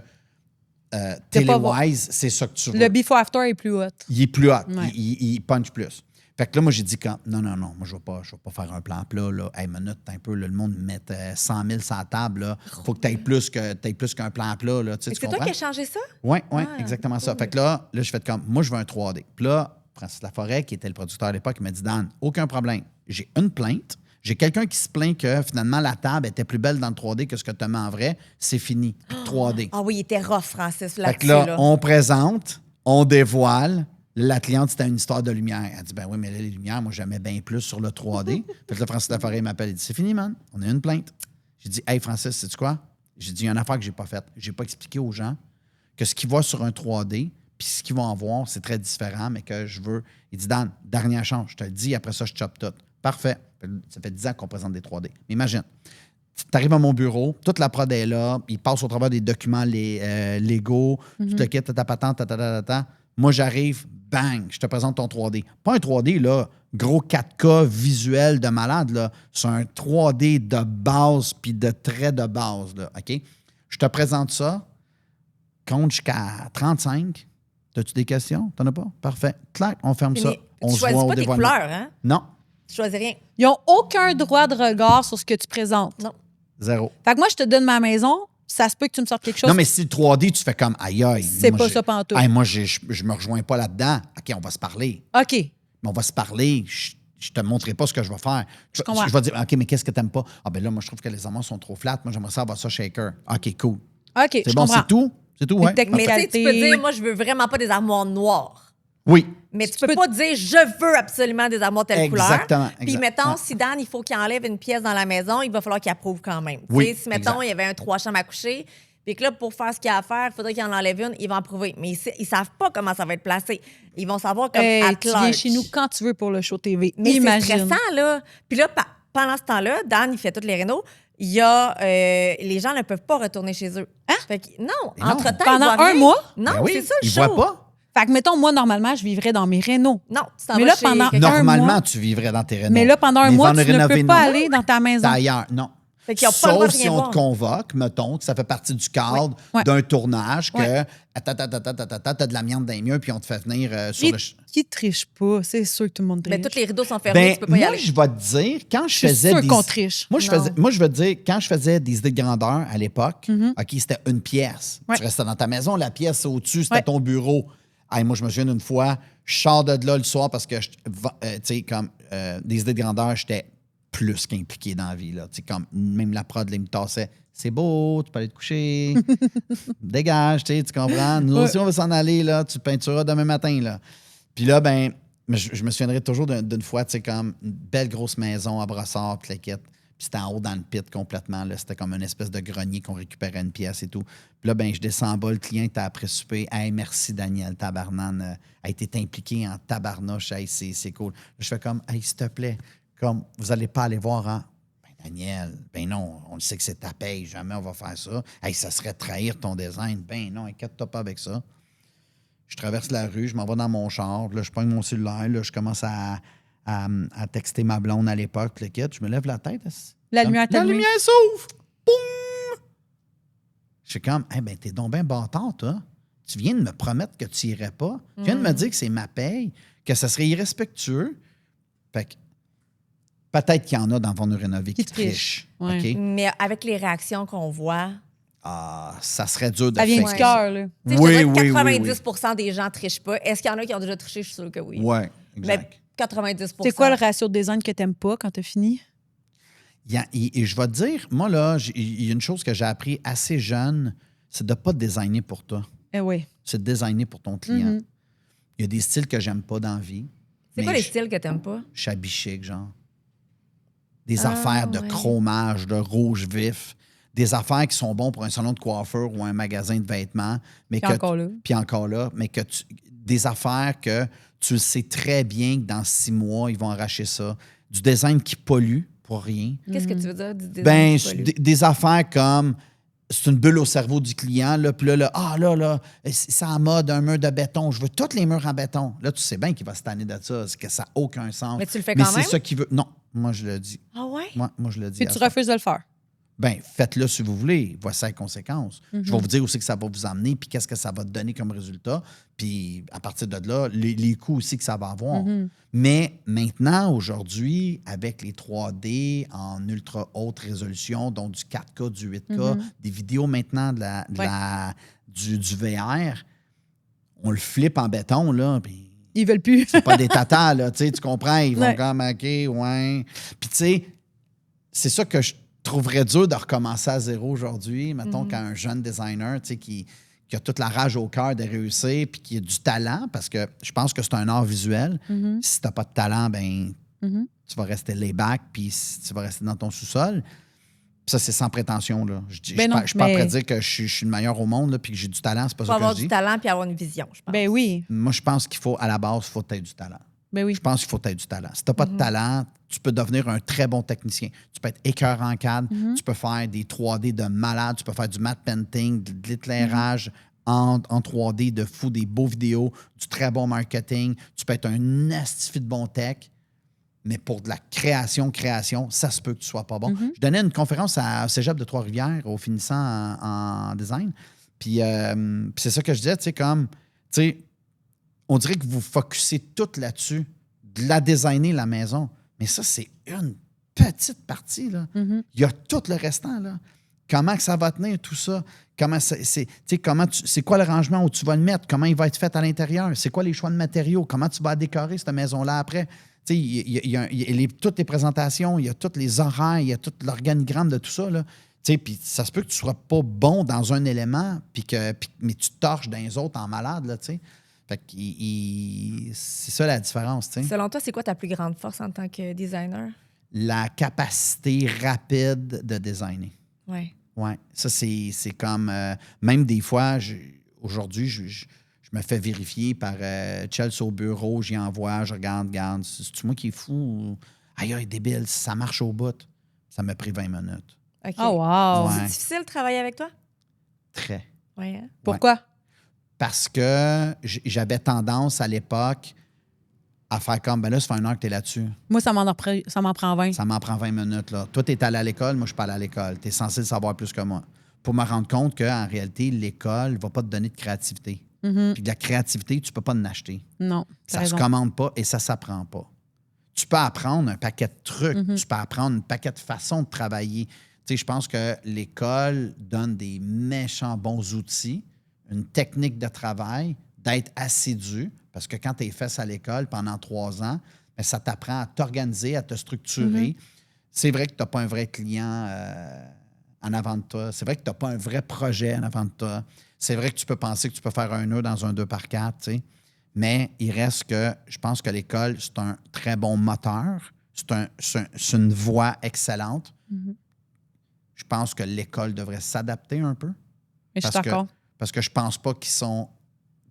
C'est pas télé-wise, c'est ça que tu veux. Le before-after est plus hot. Il est plus hot, Ouais. il punch plus. Fait que là, moi, j'ai dit quand non, moi, je vais pas faire un plan plat. Là. Hey, minute, un peu, là, le monde met 100 000 sur la table. Là. Faut que tu aies plus qu'un plan plat. Là. Tu sais, Et tu c'est toi comprends? qui as changé ça? Oui, Ah, exactement ça. cool. Fait que là, je fais comme, moi, je veux un 3D. Puis là, Francis Laforêt, qui était le producteur à l'époque, il m'a dit, Dan, aucun problème. J'ai une plainte. J'ai quelqu'un qui se plaint que finalement, la table était plus belle dans le 3D que ce que tu mets en vrai. C'est fini. Plus de 3D. Ah oui, il était rough, Francis, Fait là-dessus. que là, Là. on présente, on dévoile. La cliente, c'était une histoire de lumière. Elle dit, ben oui, mais là, les lumières, moi, j'aimais bien plus sur le 3D. Fait que là, Francis Laforêt il m'appelle. Il dit, c'est fini, man. On a une plainte. J'ai dit, hey, Francis, sais-tu quoi? J'ai dit, il y a une affaire que j'ai pas faite. J'ai pas expliqué aux gens que ce qu'ils voient sur un 3D, puis ce qu'ils vont en voir, c'est très différent, mais que je veux. Il dit, Dan, dernière chance, je te le dis, après ça, je chope tout. Parfait. Ça fait 10 ans qu'on présente des 3D. Mais imagine, tu arrives à mon bureau, toute la prod est là, il passe au travers des documents légaux, tu te quittes ta patente, Moi, j'arrive, bang, je te présente ton 3D. Pas un 3D, là, gros 4K visuel de malade, là. C'est un 3D de base puis de traits de base, là, OK? Je te présente ça, compte jusqu'à 35. T'as-tu des questions? T'en as pas? Parfait. Clac, on ferme ça. Mais On tu se voit choisis au pas tes dévoilement. couleurs, hein? Non, Tu choisis rien. Ils n'ont aucun droit de regard sur ce que tu présentes. Non. zéro. Fait que moi, je te donne ma maison, ça se peut que tu me sortes quelque chose. Non, mais si le 3D, tu fais comme aïe aïe. C'est moi, pas j'ai- ça pantoute. Hey, moi, je me rejoins pas là-dedans. OK, on va se parler. OK. Mais on va se parler. Je te montrerai pas ce que je vais faire. Je comprends. vais dire, OK, mais qu'est-ce que t'aimes pas? Ah, ben là, moi, je trouve que les amandes sont trop flattes. Moi, j'aimerais ça avoir ça shaker. OK, cool. OK, C'est je bon, comprends. c'est tout? C'est tout, Une ouais. technique. Mais tu sais, tu peux Qualité. dire, moi, je veux vraiment pas des armoires noires. Oui. Mais tu peux pas dire, je veux absolument des armoires telle couleur. Exactement, Puis, exact. mettons, Ouais. si Dan, il faut qu'il enlève une pièce dans la maison, il va falloir qu'il approuve quand même. Tu Oui, sais, si, mettons, exact. il y avait un 3 chambres à coucher, puis que là, pour faire ce qu'il y a à faire, il faudrait qu'il en enlève une, il va approuver. Mais ils savent pas comment ça va être placé. Ils vont savoir comme Hey, at tu viens large. chez nous quand tu veux pour le show TV. Mais c'est Imagine. stressant, là. Puis là, pendant ce temps-là, Dan, il fait toutes les rénaux. Il y a... les gens ne peuvent pas retourner chez eux. Hein? Fait que, non, Mais non. entre-temps, Pendant ils voient un rien. mois? Non, Ben oui, c'est ça, le ils show. voient pas. Fait que, mettons, moi, normalement, je vivrais dans mes rénaux. Non, tu t'en Mais vas là, chez pendant quelqu'un. un Normalement, mois. tu vivrais dans tes rénaux. Mais là, pendant un Mais mois, vendre tu ne rénover, peux pas non. aller dans ta maison. C'est ailleurs, non. Fait qu'ils ont pas le droit de Sauf rien si on voir. te convoque, mettons, que ça fait partie du cadre Ouais. d'un tournage, que Ouais. t'as de l'amiante dans les murs, puis on te fait venir sur Qui triche pas? C'est sûr que tout le monde triche. Mais tous les rideaux sont fermés, Ben, tu peux pas y moi, aller. je vais te dire, quand je suis faisais sûre des... qu'on triche. Moi, je veux te dire, quand je faisais des idées de grandeur à l'époque, OK, c'était une pièce. Ouais. Tu restais dans ta maison, la pièce au-dessus, c'était Ouais. ton bureau. Hey, moi, je me souviens d'une fois, je sors de là le soir parce que, tu sais, comme des idées de grandeur, j'étais plus qu'impliqué dans la vie. Là. Tu sais, comme même la prod, là, il me tassait. C'est beau, tu peux aller te coucher. Dégage, tu comprends? Nous aussi, on va s'en aller, là. Tu peintureras demain matin, là. Puis là, ben, je me souviendrai toujours d'une fois, tu sais, comme une belle grosse maison à Brossard, puis la quête. Puis c'était en haut dans le pit complètement. Là. C'était comme une espèce de grenier qu'on récupérait une pièce et tout. Puis là, ben, je descends en bas. Le client était après souper. Hey, merci Daniel Tabarnan. A été impliqué en tabarnouche. Hey, c'est cool. Je fais comme, hey, s'il te plaît, comme vous n'allez pas aller voir en. Ben, Daniel, ben non, on le sait que c'est ta paye. Jamais on va faire ça. Hey, ça serait trahir ton design. Ben non, inquiète-toi pas avec ça. Je traverse la rue, je m'en vais dans mon char. Là, je prends mon cellulaire. Là, je commence à texter ma blonde à l'époque, le kit. Je me lève la tête. La lumière s'ouvre. Boum! Je suis comme, eh ben, t'es donc bien bâtard, toi. Tu viens de me promettre que tu irais pas. Tu viens de me dire que c'est ma paye, que ça serait irrespectueux. Fait que peut-être qu'il y en a dans Von Rénové qui trichent. Ouais. OK? Mais avec les réactions qu'on voit, Ah, ça serait dur de Ça vient faire. du cœur, là. tu sais, je te dirais que 90 des gens trichent pas. Est-ce qu'il y en a qui ont déjà triché? Je suis sûre que oui. Oui, exact. Mais 90 C'est quoi le ratio de design que t'aimes pas quand t'as fini? Et je vais te dire, moi, là, il y a une chose que j'ai appris assez jeune, c'est de ne pas designer pour toi. Eh oui. C'est de designer pour ton client. Mm-hmm. Il y a des styles que j'aime pas dans la vie. C'est quoi les styles que t'aimes pas? Je suis habillé chic, genre. Des affaires de ouais. chromage, de rouge vif. Des affaires qui sont bons pour un salon de coiffeur ou un magasin de vêtements. Mais Puis encore là. Puis encore là. Mais des affaires que tu le sais très bien que dans 6 mois, ils vont arracher ça. Du design qui pollue pour rien. Qu'est-ce que tu veux dire du design? Ben, pollué? des affaires comme c'est une bulle au cerveau du client, là, puis là, c'est en mode un mur de béton. Je veux tous les murs en béton. Là, tu sais bien qu'il va se tanner de ça, c'est que ça n'a aucun sens. Mais tu le fais quand même? Mais c'est ça qu'il veut. Non, moi, je le dis. Ah ouais? Moi, je le dis. Puis tu refuses de le faire. Ben, faites-le si vous voulez. Voici les conséquences. Mm-hmm. Je vais vous dire aussi que ça va vous emmener, puis qu'est-ce que ça va te donner comme résultat. Puis à partir de là, les coûts aussi que ça va avoir. Mm-hmm. Mais maintenant, aujourd'hui, avec les 3D en ultra haute résolution, donc du 4K, du 8K, Mm-hmm. des vidéos maintenant du VR, on le flippe en béton, là, puis Ils veulent plus. c'est pas des tatas, là, tu comprends? Ils vont Ouais. comme, OK, ouais. Puis tu sais, c'est ça que je trouverais dur de recommencer à zéro aujourd'hui. Mettons qu'un jeune designer, tu sais, qui a toute la rage au cœur de réussir puis qui a du talent, parce que je pense que c'est un art visuel. Si t'as pas de talent, ben tu vas rester layback puis tu vas rester dans ton sous-sol. Puis ça, c'est sans prétention, là. Je suis pas prêt à dire que je suis le meilleur au monde là, puis que j'ai du talent, c'est pas Il faut ça que avoir je du dis. talent puis avoir une vision, je pense. Ben oui. Moi, je pense qu'il faut, à la base, il faut que tu aies du talent. Ben oui. Je pense qu'il faut que tu aies du talent. Si tu n'as pas de talent, tu peux devenir un très bon technicien. Tu peux être écœurant en cadre, tu peux faire des 3D de malade, tu peux faire du matte painting, de l'éclairage en 3D de fou, des beaux vidéos, du très bon marketing. Tu peux être un astifi de bon tech, mais pour de la création, ça se peut que tu ne sois pas bon. Je donnais une conférence au Cégep de Trois-Rivières au finissant en design. Puis c'est ça que je disais, tu sais, on dirait que vous focussez tout là-dessus, de la designer, la maison. Mais ça, c'est une petite partie, là. Il y a tout le restant, là. Comment que ça va tenir, tout ça? C'est quoi le rangement où tu vas le mettre? Comment il va être fait à l'intérieur? C'est quoi les choix de matériaux? Comment tu vas décorer cette maison-là après? Il y a toutes les présentations, il y a tous les horaires, il y a tout l'organigramme de tout ça, là. Puis ça se peut que tu ne sois pas bon dans un élément, mais tu torches dans les autres en malade, là, tu sais. Fait que c'est ça la différence, tu sais. Selon toi, c'est quoi ta plus grande force en tant que designer? La capacité rapide de designer. Oui. Ouais. Ça, c'est comme... même des fois, aujourd'hui, je me fais vérifier par Chelsea au bureau, j'y envoie, je regarde. C'est-tu moi qui est fou? Ou... Aïe, débile, si ça marche au bout, ça m'a pris 20 minutes. OK. Oh wow. Ouais. C'est difficile de travailler avec toi? Très. Oui, hein? Pourquoi? Parce que j'avais tendance à l'époque à faire comme, ben là, ça fait 1 heure que tu es là-dessus. Moi, ça m'en prend 20. Ça m'en prend 20 minutes, là. Toi, tu es allé à l'école, moi, je suis pas allé à l'école. Tu es censé le savoir plus que moi. Pour me rendre compte qu'en réalité, l'école ne va pas te donner de créativité. Puis de la créativité, tu peux pas en acheter. Non. t'as Ça raison. se commande pas et ça s'apprend pas. Tu peux apprendre un paquet de trucs, tu peux apprendre un paquet de façons de travailler. Tu sais, je pense que l'école donne des méchants bons outils, une technique de travail, d'être assidu, parce que quand tu es fait à l'école pendant 3 ans, bien, ça t'apprend à t'organiser, à te structurer. C'est vrai que tu n'as pas un vrai client en avant de toi. C'est vrai que tu n'as pas un vrai projet en avant de toi. C'est vrai que tu peux penser que tu peux faire un nœud dans un 2x4, tu sais. Mais il reste que je pense que l'école, c'est un très bon moteur. C'est une voie excellente. Je pense que l'école devrait s'adapter un peu. Mais je suis d'accord. Parce que je pense pas qu'ils sont...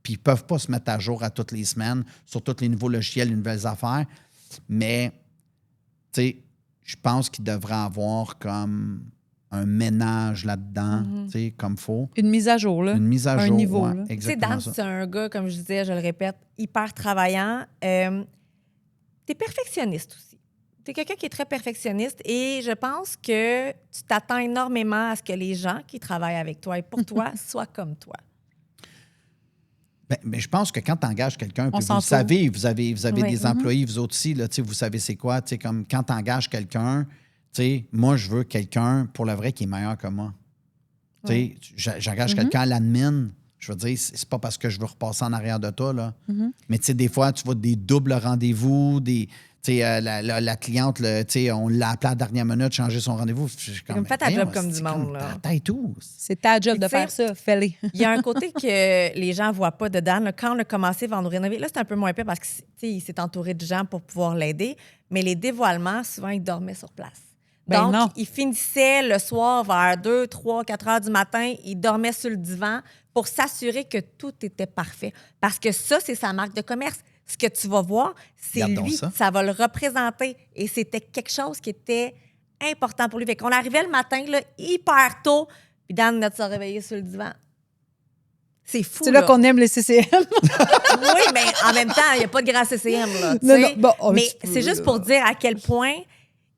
Puis ils peuvent pas se mettre à jour à toutes les semaines sur tous les nouveaux logiciels, les nouvelles affaires. Mais, tu sais, je pense qu'il devrait avoir comme un ménage là-dedans, tu sais, comme il faut. Une mise à jour, là. Une mise à jour, niveau, ouais, là. Tu sais, exactement Dan, ça. c'est un gars, comme je disais, je le répète, hyper travaillant. T'es perfectionniste aussi. T'es quelqu'un qui est très perfectionniste et je pense que tu t'attends énormément à ce que les gens qui travaillent avec toi et pour toi soient comme toi. Ben, mais je pense que quand tu engages quelqu'un, puis vous s'entoure. le savez, vous avez Oui. des employés, vous autres aussi, là, vous savez c'est quoi. Comme quand tu engages quelqu'un, moi, je veux quelqu'un, pour le vrai, qui est meilleur que moi. J'engage quelqu'un à l'admin. Je veux dire, c'est pas parce que je veux repasser en arrière de toi, là. Mais des fois, tu vois des doubles rendez-vous, la cliente, on l'a appelée à la dernière minute, changer son rendez-vous. comme, fais ta job comme du monde, là. Ta tête où? C'est ta job Et de tu sais, faire ça. Fais-le. Il y a un côté que les gens ne voient pas de Dan. Là, quand on a commencé Vendre ou Rénover, là, c'est un peu moins pire parce qu'il s'est entouré de gens pour pouvoir l'aider. Mais les dévoilements, souvent, il dormait sur place. Ben Donc, non. il finissait le soir vers 2, 3, 4 heures du matin. Il dormait sur le divan pour s'assurer que tout était parfait. Parce que ça, c'est sa marque de commerce. Ce que tu vas voir, c'est Regarde donc lui. Ça va le représenter. Et c'était quelque chose qui était important pour lui. Fait qu'on arrivait le matin, là, hyper tôt, puis Dan venait de se réveiller sur le divan. C'est fou, C'est là qu'on aime les CCM. Oui, mais en même temps, il n'y a pas de grand CCM, là. tu Non, sais. non, bon, un mais petit peu, c'est juste là. pour dire à quel point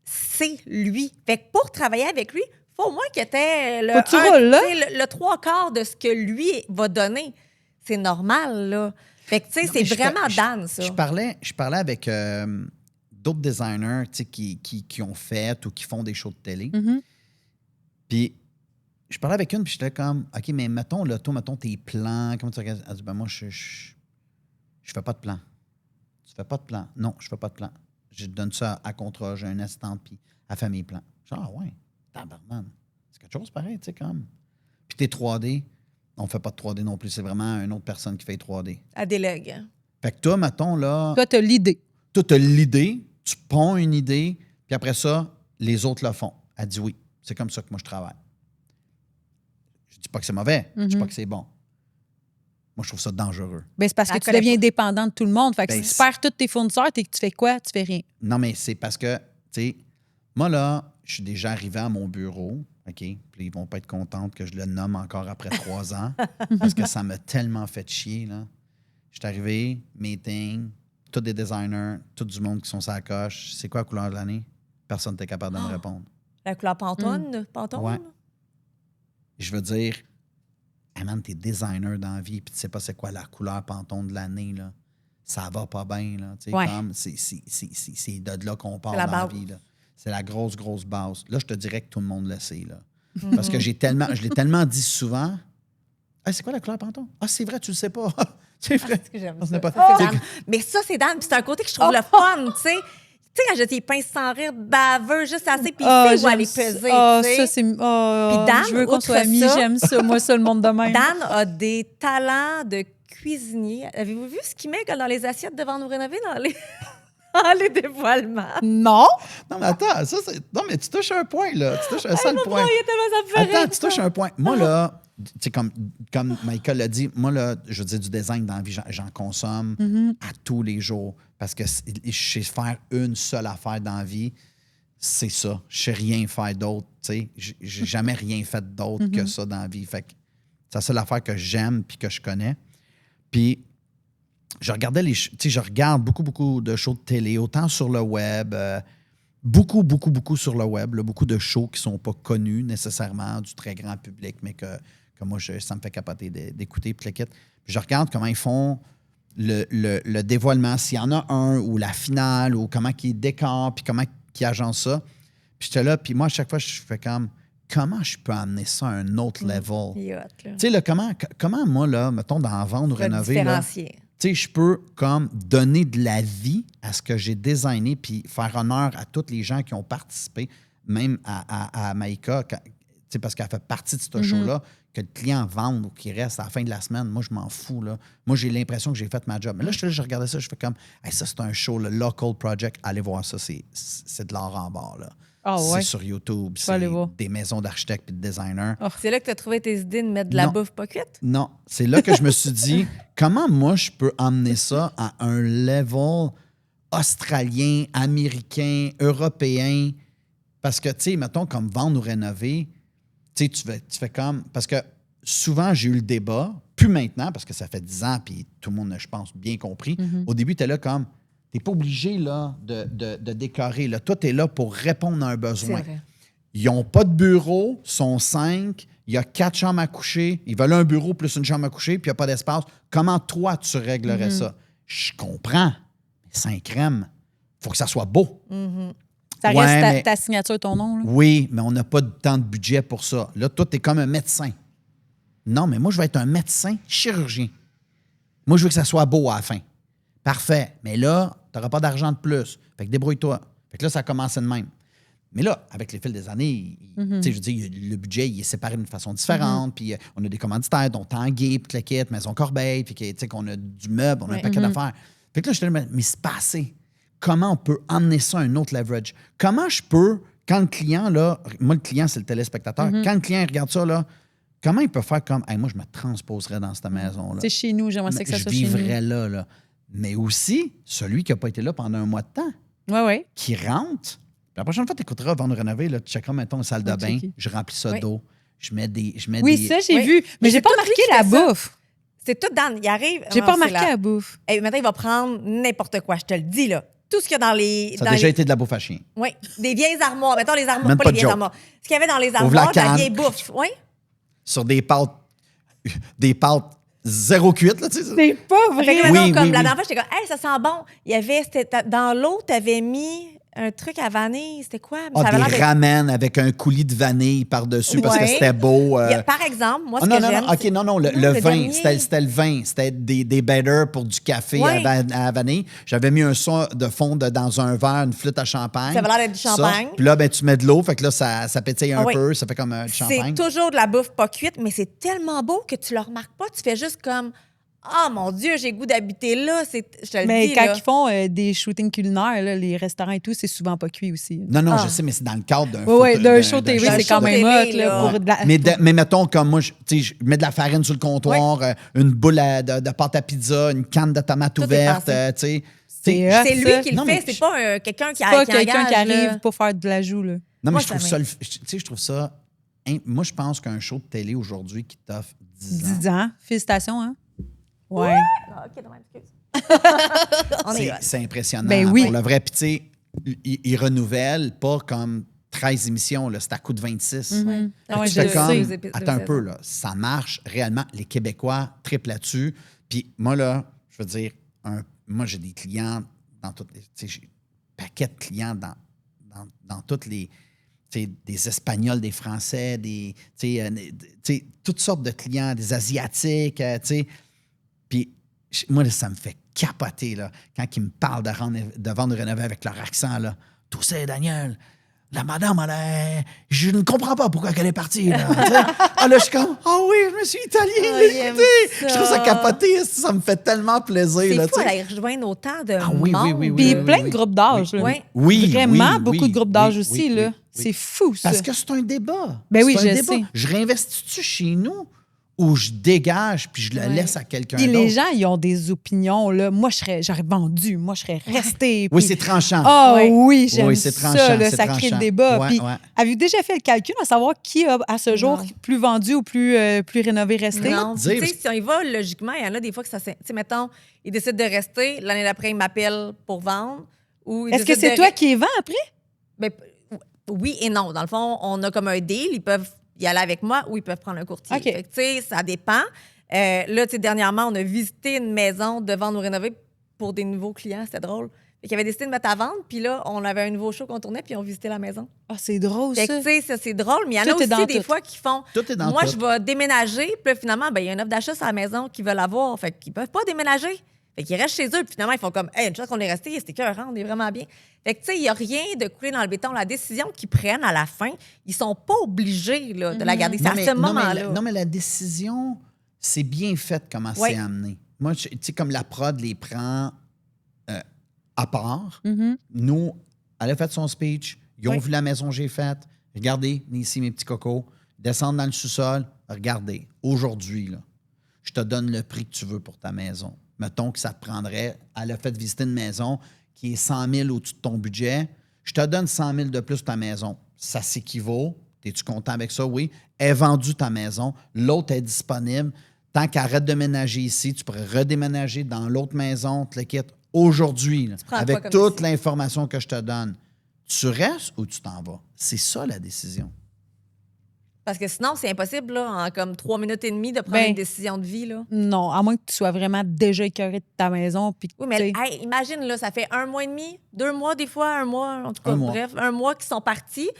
c'est lui. Fait que pour travailler avec lui, il faut au moins qu'il ait Faut que tu roules, là. le 3/4 de ce que lui va donner. C'est normal, là. Fait que, tu sais, Non, c'est mais vraiment Dan, ça. Je parlais avec d'autres designers qui ont fait ou qui font des shows de télé. Puis je parlais avec une, puis j'étais comme, OK, mais mettons tes plans. Comment tu regardes? Elle dit, ben moi, je fais pas de plan. Tu fais pas de plan? Non, je fais pas de plan. Je donne ça à contrat, j'ai un assistant, puis elle fait mes plans. Je dis, ah ouais, tabarnak. C'est quelque chose pareil, tu sais, comme. Puis t'es 3D. On fait pas de 3D non plus. C'est vraiment une autre personne qui fait 3D. À délégue. Fait que toi, mettons, là, Toi, t'as l'idée. toi, t'as l'idée, tu ponds une idée, puis après ça, les autres le font. Elle dit oui. C'est comme ça que moi, je travaille. Je dis pas que c'est mauvais. Je dis pas que c'est bon. Moi, je trouve ça dangereux. Ben, c'est parce que Elle tu connaît deviens pas. dépendant de tout le monde. Fait que Ben, si tu perds tous tes fournisseurs, tu fais quoi? Tu fais rien. Non, mais c'est parce que, tu sais, moi, là, je suis déjà arrivé à mon bureau, OK? Puis ils vont pas être contents que je le nomme encore après 3 ans, parce que ça m'a tellement fait chier, là. Je suis arrivé, meeting, tous des designers, tout du monde qui sont sur la coche. C'est quoi la couleur de l'année? Personne n'était capable de me répondre. La couleur Pantone, Pantone? Ouais. Je veux dire, hey man, t'es designer dans la vie, puis tu sais pas c'est quoi la couleur Pantone de l'année, là. Ça va pas bien, là. Tu sais, Ouais. comme, c'est de là qu'on part C'est la dans la base. vie, là. C'est la grosse, grosse base. Là, je te dirais que tout le monde le sait, là. Parce que je l'ai tellement dit souvent. Hey, c'est quoi la couleur Pantone? Ah, c'est vrai, tu le sais pas. C'est vrai. C'est que j'aime On se ça. n'est pas- Ça, c'est Dan. Mais ça, c'est Dan. Puis c'est un côté que je trouve le fun, tu sais. Tu sais, quand j'ai des pinces sans rire, baveux, juste assez, puis il sait où aller peser, Ah, tu sais. ça, c'est... Oh, Dan, je veux qu'on outre soit amis. ça- J'aime ça. Moi, ça, le monde de même. Dan a des talents de cuisinier. Avez-vous vu ce qu'il met dans les assiettes de Vendre ou Rénover dans les... dans les dévoilements? Non? Non, mais attends, ça, c'est. Non, mais tu touches un point, là. Tu touches un seul point. Oh, il est tellement ça me fait Attends, rire, tu ça. touches un point. Moi, là, tu sais, comme Michael l'a dit, moi, là, je veux dire, du design dans la vie, j'en consomme à tous les jours. Parce que je sais faire une seule affaire dans la vie, c'est ça. Je sais rien faire d'autre, tu sais. J'ai jamais rien fait d'autre que ça dans la vie. Fait que c'est la seule affaire que j'aime puis que je connais. Puis, je regardais je regarde beaucoup de shows de télé, autant sur le web, beaucoup sur le web, là, beaucoup de shows qui sont pas connus nécessairement du très grand public, mais que moi, ça me fait capoter d'écouter. Puis je regarde comment ils font le dévoilement, s'il y en a un, ou la finale, ou comment ils décorent, puis comment ils agencent ça. Puis j'étais là, puis moi, à chaque fois, je fais comme, comment je peux amener ça à un autre level? Il est hot, là. Tu sais, là, comment moi, là, mettons, dans Vendre ou Le Rénover, là, différencier. tu sais, je peux comme donner de la vie à ce que j'ai designé puis faire honneur à tous les gens qui ont participé, même à Maïka, tu sais, parce qu'elle fait partie de ce show-là, que le client vende ou qu'il reste à la fin de la semaine. Moi, je m'en fous, là. Moi, j'ai l'impression que j'ai fait ma job. Mais là, je regardais ça, je fais comme, hey, ça, c'est un show, le Local Project. Allez voir ça, c'est de l'or en barre, là. Ah ouais. C'est sur YouTube. Faut aller C'est voir. des maisons d'architectes et de designers. C'est là que tu as trouvé tes idées de mettre de la Non. bouffe pas cuite? Non, c'est là que je me suis dit, comment moi je peux emmener ça à un level australien, américain, européen? Parce que, tu sais, mettons, comme vendre ou rénover, tu sais, tu fais comme... Parce que souvent, j'ai eu le débat, plus maintenant, parce que ça fait 10 ans, puis tout le monde a, je pense, bien compris. Au début, tu es là comme... Tu n'es pas obligé là, de décorer. Là. Toi, tu es là pour répondre à un besoin. C'est vrai. Ils n'ont pas de bureau, sont 5, il y a 4 chambres à coucher, ils veulent un bureau plus une chambre à coucher, puis il n'y a pas d'espace. Comment toi, tu réglerais ça? Je comprends, mais 5 crèmes, il faut que ça soit beau. Ça Ouais, reste mais- ta signature, ton nom. Là. Oui, mais on n'a pas tant de budget pour ça. Là, toi, tu es comme un médecin. Non, mais moi, je vais être un médecin chirurgien. Moi, je veux que ça soit beau à la fin. Parfait. Mais là, tu n'auras pas d'argent de plus. Fait que débrouille-toi. Fait que là, ça a commencé de même. Mais là, avec les fils des années, tu sais, je veux dire, le budget, il est séparé d'une façon différente. Puis on a des commanditaires, dont Tanguay, puis le kit, Maison Corbeil, puis tu sais, qu'on a du meuble, on a un paquet d'affaires. Fait que là, je te dis, mais c'est pas assez. Comment on peut emmener ça à un autre leverage? Comment je peux, quand le client, là, moi, le client, c'est le téléspectateur, quand le client regarde ça, là, comment il peut faire comme, hey, moi, je me transposerais dans cette maison-là. C'est chez nous, j'aimerais ça que ça Je soit chez nous. vivrais là. Mais aussi, celui qui n'a pas été là pendant un mois de temps, Oui, oui. qui rentre. Puis la prochaine fois, tu écouteras Vendre rénover, là, tu checkeras, mettons, une salle de Va bain, checker. je remplis ça Oui. d'eau, je mets des. Oui, ça, j'ai Oui. vu. Mais Mais j'ai c'est pas tout remarqué lui qui la fait ça. bouffe. C'est tout dans. Il arrive. J'ai non, pas c'est remarqué la- la bouffe. Et maintenant, il va prendre n'importe quoi, je te le dis, là. Tout ce qu'il y a dans les. Ça a dans déjà les- été de la bouffe à chien. Oui, des vieilles armoires. Mettons les armoires, Même pas pas les de vieilles joke. armoires. Ce qu'il y avait dans les Ouvre la armoires, de la canne. vieille bouffe. Oui. Sur des pâtes zéro cuite, là, tu sais. C'est pas Fait que vrai. maintenant, Oui, comme oui, la oui. dernière fois, j'étais comme, hey, ça sent bon. Il y avait, dans l'eau, t'avais mis un truc à vanille. C'était quoi? Ah, Ça avait l'air des d'être- ramen avec un coulis de vanille par-dessus parce que Ouais. c'était beau. Il y a- par exemple, moi, ce Ah, non, que non, j'aime. non, OK, c'est- non, le le vin, dernier. c'était le vin. C'était des batters pour du café Ouais. à la vanille. J'avais mis un son de fond dans un verre, une flûte à champagne. Ça avait l'air d'être du Ça. champagne. Puis là, ben, tu mets de l'eau, fait que là, ça pétille un Ah oui. peu, ça fait comme du champagne. C'est toujours de la bouffe pas cuite, mais c'est tellement beau que tu le remarques pas. Tu fais juste comme, ah, mon Dieu, j'ai le goût d'habiter là. Je te le Mais dis, quand là. ils font des shootings culinaires, là, les restaurants et tout, c'est souvent pas cuit aussi. Non, non, Ah. je sais, mais c'est dans le cadre d'un Oui, photo- d'un show TV, d'un c'est show quand même TV, hot. Là, là. pour de la... Mais mettons, comme moi, tu sais, je mets de la farine sur le comptoir, une boule de pâte à pizza, une canne de tomates Tout est ouverte, pensé. tu sais. C'est hot, C'est lui ça. qui le Non, mais fait, c'est pas quelqu'un qui C'est pas quelqu'un engage, qui arrive là. pour faire de la joue. Là. Non, mais Moi, je trouve ça ça, tu sais, je trouve ça. Moi, je pense qu'un show de télé aujourd'hui qui t'offre 10 ans, 10 ans. Félicitations, hein? Ouais. Ah, OK, non, excuse. On est hot. c'est impressionnant. Ben oui. Pour le vrai, puis tu sais, il renouvelle pas comme 13 émissions, là, c'est à coup de 26. Mhm. Ah ouais, Tu je fais le comme, sais. attends un peu, là, ça marche réellement. Les Québécois triplent là-dessus. Puis moi, là, je veux dire, moi, j'ai des clients dans toutes les. Tu sais, j'ai un paquet de clients dans toutes les. Tu sais, des Espagnols, des Français, tu sais, toutes sortes de clients, des Asiatiques, tu sais. Puis moi, là, ça me fait capoter, là, quand ils me parlent de vendre rénover avec leur accent, là. Tout ça, Daniel. La madame, je ne comprends pas pourquoi elle est partie. Là, tu sais. Ah là, je suis comme, ah oui, je me suis italien. Ah, là, j'aime écoutez. ça. Je trouve ça capoté. Ça me fait tellement plaisir. C'est Là, fou tu sais. d'aller rejoindre autant de Ah oui, oui, monde. oui, oui, Puis oui, plein oui. de groupes d'âge. là. Oui. Oui, Vraiment oui, beaucoup oui, de groupes d'âge oui, aussi. oui, là. oui, oui. C'est fou, ça. Parce que c'est un débat. Ben oui, C'est un je débat. sais. Je réinvestis-tu chez nous ou je dégage puis je le laisse à quelqu'un Puis d'autre? les gens, ils ont des opinions. Là. Moi, j'aurais vendu. Moi, je serais restée. Oui, Puis- c'est tranchant. Ah Ouais. oui, j'aime Oui, c'est ça. tranchant, Là, c'est ça crée tranchant. le débat. Ouais, Puis, ouais. avez-vous déjà fait le calcul à savoir qui a, à ce jour, Non. plus vendu ou plus rénové resté? Non, dire, tu sais, parce- si on y va, logiquement, il y en a des fois que ça... Tu sais, mettons, ils décident de rester, l'année d'après, ils m'appellent pour vendre. Ou ils Est-ce que décident c'est de toi qui les vends après? Ben, oui et non. Dans le fond, on a comme un deal. Ils peuvent y aller avec moi ou ils peuvent prendre un courtier. OK. Fait que, tu sais, ça dépend. Là, tu sais, dernièrement, on a visité une maison de vendre ou rénover pour des nouveaux clients. C'était drôle. Fait qu'ils avaient décidé de mettre à vendre. Puis là, on avait un nouveau show qu'on tournait puis on visitait la maison. Ah, c'est drôle, Fait que, ça. tu sais, ça, c'est drôle. Mais il y en a Tout est dans aussi des tout. fois qui font... Tout est dans Moi, tout. je vais déménager. Puis là, finalement, ben, il y a une offre d'achat sur la maison qu'ils veulent avoir. Fait qu'ils peuvent pas déménager. Fait qu'ils restent chez eux. Puis finalement, ils font comme, hey, une chose qu'on est resté, c'était écœurant, on est vraiment bien. Fait que, tu sais, il n'y a rien de coulé dans le béton. La décision qu'ils prennent à la fin, ils sont pas obligés là, de la garder. C'est à ce moment-là. Non, mais la décision, c'est bien fait comment Oui. c'est amené. Moi, tu sais, comme la prod les prend à part, Mhm. nous, elle a fait son speech, Ils ont vu la maison que j'ai faite. Regardez, ici, mes petits cocos. Descendre dans le sous-sol. Regardez, aujourd'hui, là, je te donne le prix que tu veux pour ta maison. Mettons que ça te prendrait, elle a fait visiter une maison qui est 100 000 au-dessus de ton budget. Je te donne 100 000 de plus pour ta maison. Ça s'équivaut. Es-tu content avec ça? Oui. Est vendue ta maison. L'autre est disponible. Tant qu'arrête de ménager ici, tu pourrais redéménager dans l'autre maison, te le quittes. Aujourd'hui, là, avec toute l'information que je te donne, tu restes ou tu t'en vas? C'est ça, la décision. Parce que sinon, c'est impossible, là, en comme 3 minutes et demie, de prendre une décision de vie, là. Non, à moins que tu sois vraiment déjà écœuré de ta maison. Puis oui, mais hey, imagine, là, ça fait 1 mois et demi, 2 mois, des fois, 1 mois, en tout cas, bref, 1 mois qu'ils sont partis.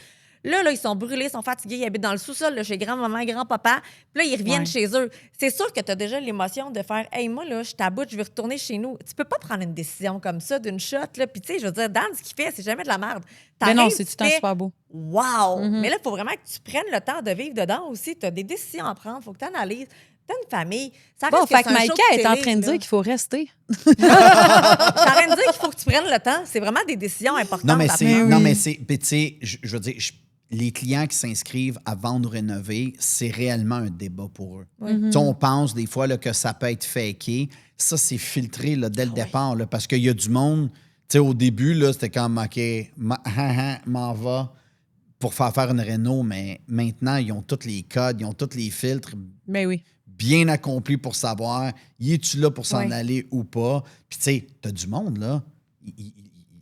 Là, ils sont brûlés, ils sont fatigués, ils habitent dans le sous-sol là, chez grand-maman et grand-papa. Puis là, ils reviennent chez eux. C'est sûr que tu as déjà l'émotion de faire « Hey, moi, là, je t'aboute, je vais retourner chez nous. » Tu peux pas prendre une décision comme ça d'une shot. Là. Puis, tu sais, je veux dire, Dan, ce qu'il fait, c'est jamais de la merde. Mais non, c'est tout le temps super beau. Wow! Mais là, il faut vraiment que tu prennes le temps de vivre dedans aussi. Tu as des décisions à prendre, il faut que tu analyses. Tu as une famille. Ça bon, fait que Maïka est en train de dire qu'il faut rester. Je suis en train de dire qu'il faut que tu prennes le temps. C'est vraiment des décisions importantes à prendre. Non, mais c'est... Puis, tu sais, je veux dire... Les clients qui s'inscrivent à vendre ou rénover, c'est réellement un débat pour eux. On pense des fois là, que ça peut être faké. Ça, c'est filtré là, dès le départ là, parce qu'il y a du monde. Au début, là, c'était comme OK, m'en va pour faire une réno, mais maintenant, ils ont tous les codes, ils ont tous les filtres bien accomplis pour savoir y es-tu là pour s'en aller ou pas. Puis, tu sais, tu as du monde, là. Ils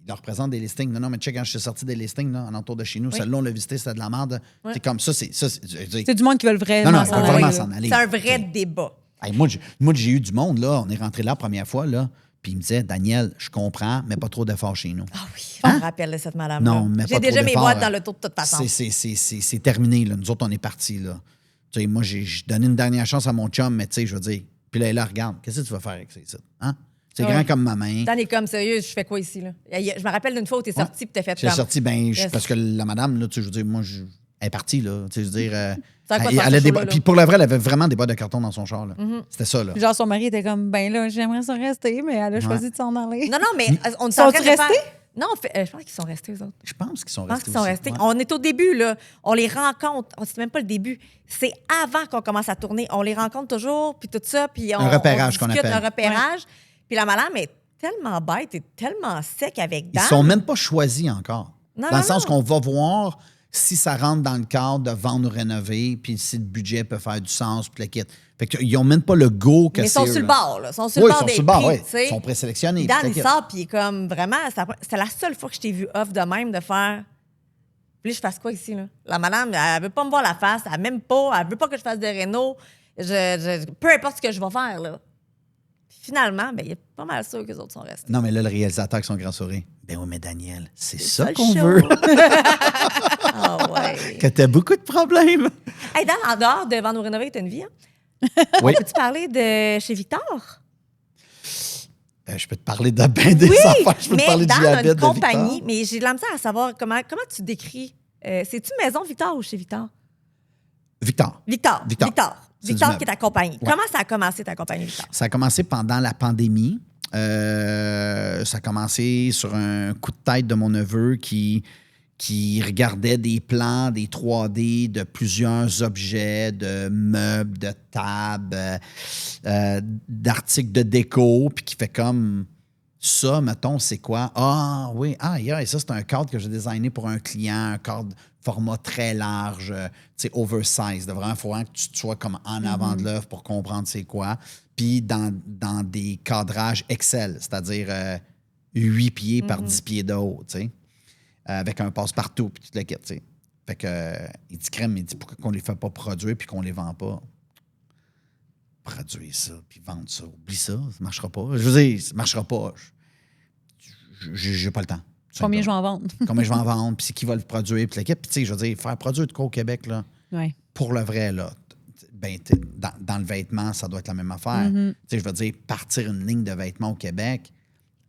leur représentent des listings. Non, mais check, quand je suis sorti des listings là, en entour de chez nous, celle-là, on l'a visité, c'était de la merde. C'est comme ça, c'est du monde qui veut vraiment s'en aller. C'est un vrai débat. Hey, moi, j'ai eu du monde, là. On est rentré là la première fois, là. Puis il me disait, Daniel, je comprends, mais pas trop d'efforts chez nous. Ah oui, je me rappelle de cette madame. Non, mais pas trop d'efforts. J'ai déjà mes boîtes dans le tour de toute façon. C'est terminé, là. Nous autres, on est partis, là. Tu sais, moi, j'ai donné une dernière chance à mon chum, mais tu sais, je veux dire, puis là, regarde, qu'est-ce que tu vas faire avec ça, hein? C'est grand comme ma main. Dan est comme sérieux, je fais quoi ici, là? Je me rappelle d'une fois où t'es sorti puis t'as fait comme... J'ai sorti, parce que la madame, là, tu sais, je veux dire, moi, elle est partie, là. Tu sais, je veux dire... elle a des puis pour le vrai, elle avait vraiment des boîtes de carton dans son char, là. C'était ça, là. Genre, son mari était comme, ben là, j'aimerais ça rester, mais elle a choisi de s'en aller. Non, mais on est en train de faire... Non, je pense qu'ils sont restés, eux autres. Je pense qu'ils sont restés. Ouais. On est au début, là. On les rencontre. C'est même pas le début. C'est avant qu'on commence à tourner. On les rencontre toujours, puis tout ça. Puis un repérage qu'on appelle. Un repérage. Puis la madame est tellement bête et tellement sec avec Dan. Ils sont même pas choisis encore. Dans le sens qu'on va voir si ça rentre dans le cadre de vendre ou rénover, puis si le budget peut faire du sens, puis le kit. Fait qu'ils n'ont même pas le go que mais ils sont sur le bord, là. Ils sont sur le bord des prix, Ils sont présélectionnés. Dan, il sort, puis il est comme vraiment... C'est la seule fois que je t'ai vu off de même de faire... Puis je fasse quoi ici, là? La madame, elle veut pas me voir la face, elle m'aime pas, elle veut pas que je fasse de réno. Peu importe ce que je vais faire, là. Finalement, ben, il est pas mal sûr que les autres sont restés. Non, mais là, le réalisateur avec son grand sourire. Ben oui, mais Daniel, c'est ça qu'on veut. Ah ouais. Que t'as beaucoup de problèmes. Hey, Dan, en dehors de Vendre ou rénover, t'as une vie, hein? Oui. Peux-tu parler de chez Victor? Je peux te parler de ben des affaires. Je peux te parler du diabète de Victor. Compagnie, mais j'ai de la misère à savoir comment tu décris. C'est-tu Maison Victor ou chez Victor? Victor. Victor qui est ta compagnie. Ouais. Comment ça a commencé, ta compagnie, Victor? Ça a commencé pendant la pandémie. Ça a commencé sur un coup de tête de mon neveu qui regardait des plans, des 3D de plusieurs objets, de meubles, de tables, d'articles de déco, puis qui fait comme ça, mettons, c'est quoi? Ah oui, ça c'est un cadre que j'ai designé pour un client, un cadre format très large, tu sais, oversize. De vraiment, il faut que tu sois comme en avant de l'œuvre pour comprendre c'est quoi. Puis dans des cadrages Excel, c'est-à-dire 8 pieds par 10 pieds de haut, tu sais, avec un passe-partout, puis tout le kit, tu sais. Fait que, il dit, crème, il dit, pourquoi qu'on les fait pas produire puis qu'on les vend pas? Produire ça, puis vendre ça, oublie ça, ça marchera pas. Je veux dire, ça marchera pas. J'ai pas le temps. Combien je vais en vendre? Combien je vais en vendre, puis c'est qui va le produire, puis tu sais, je veux dire, faire produire de quoi au Québec, là, pour le vrai, là, ben, dans le vêtement, ça doit être la même affaire. Tu sais, je veux dire, partir une ligne de vêtements au Québec,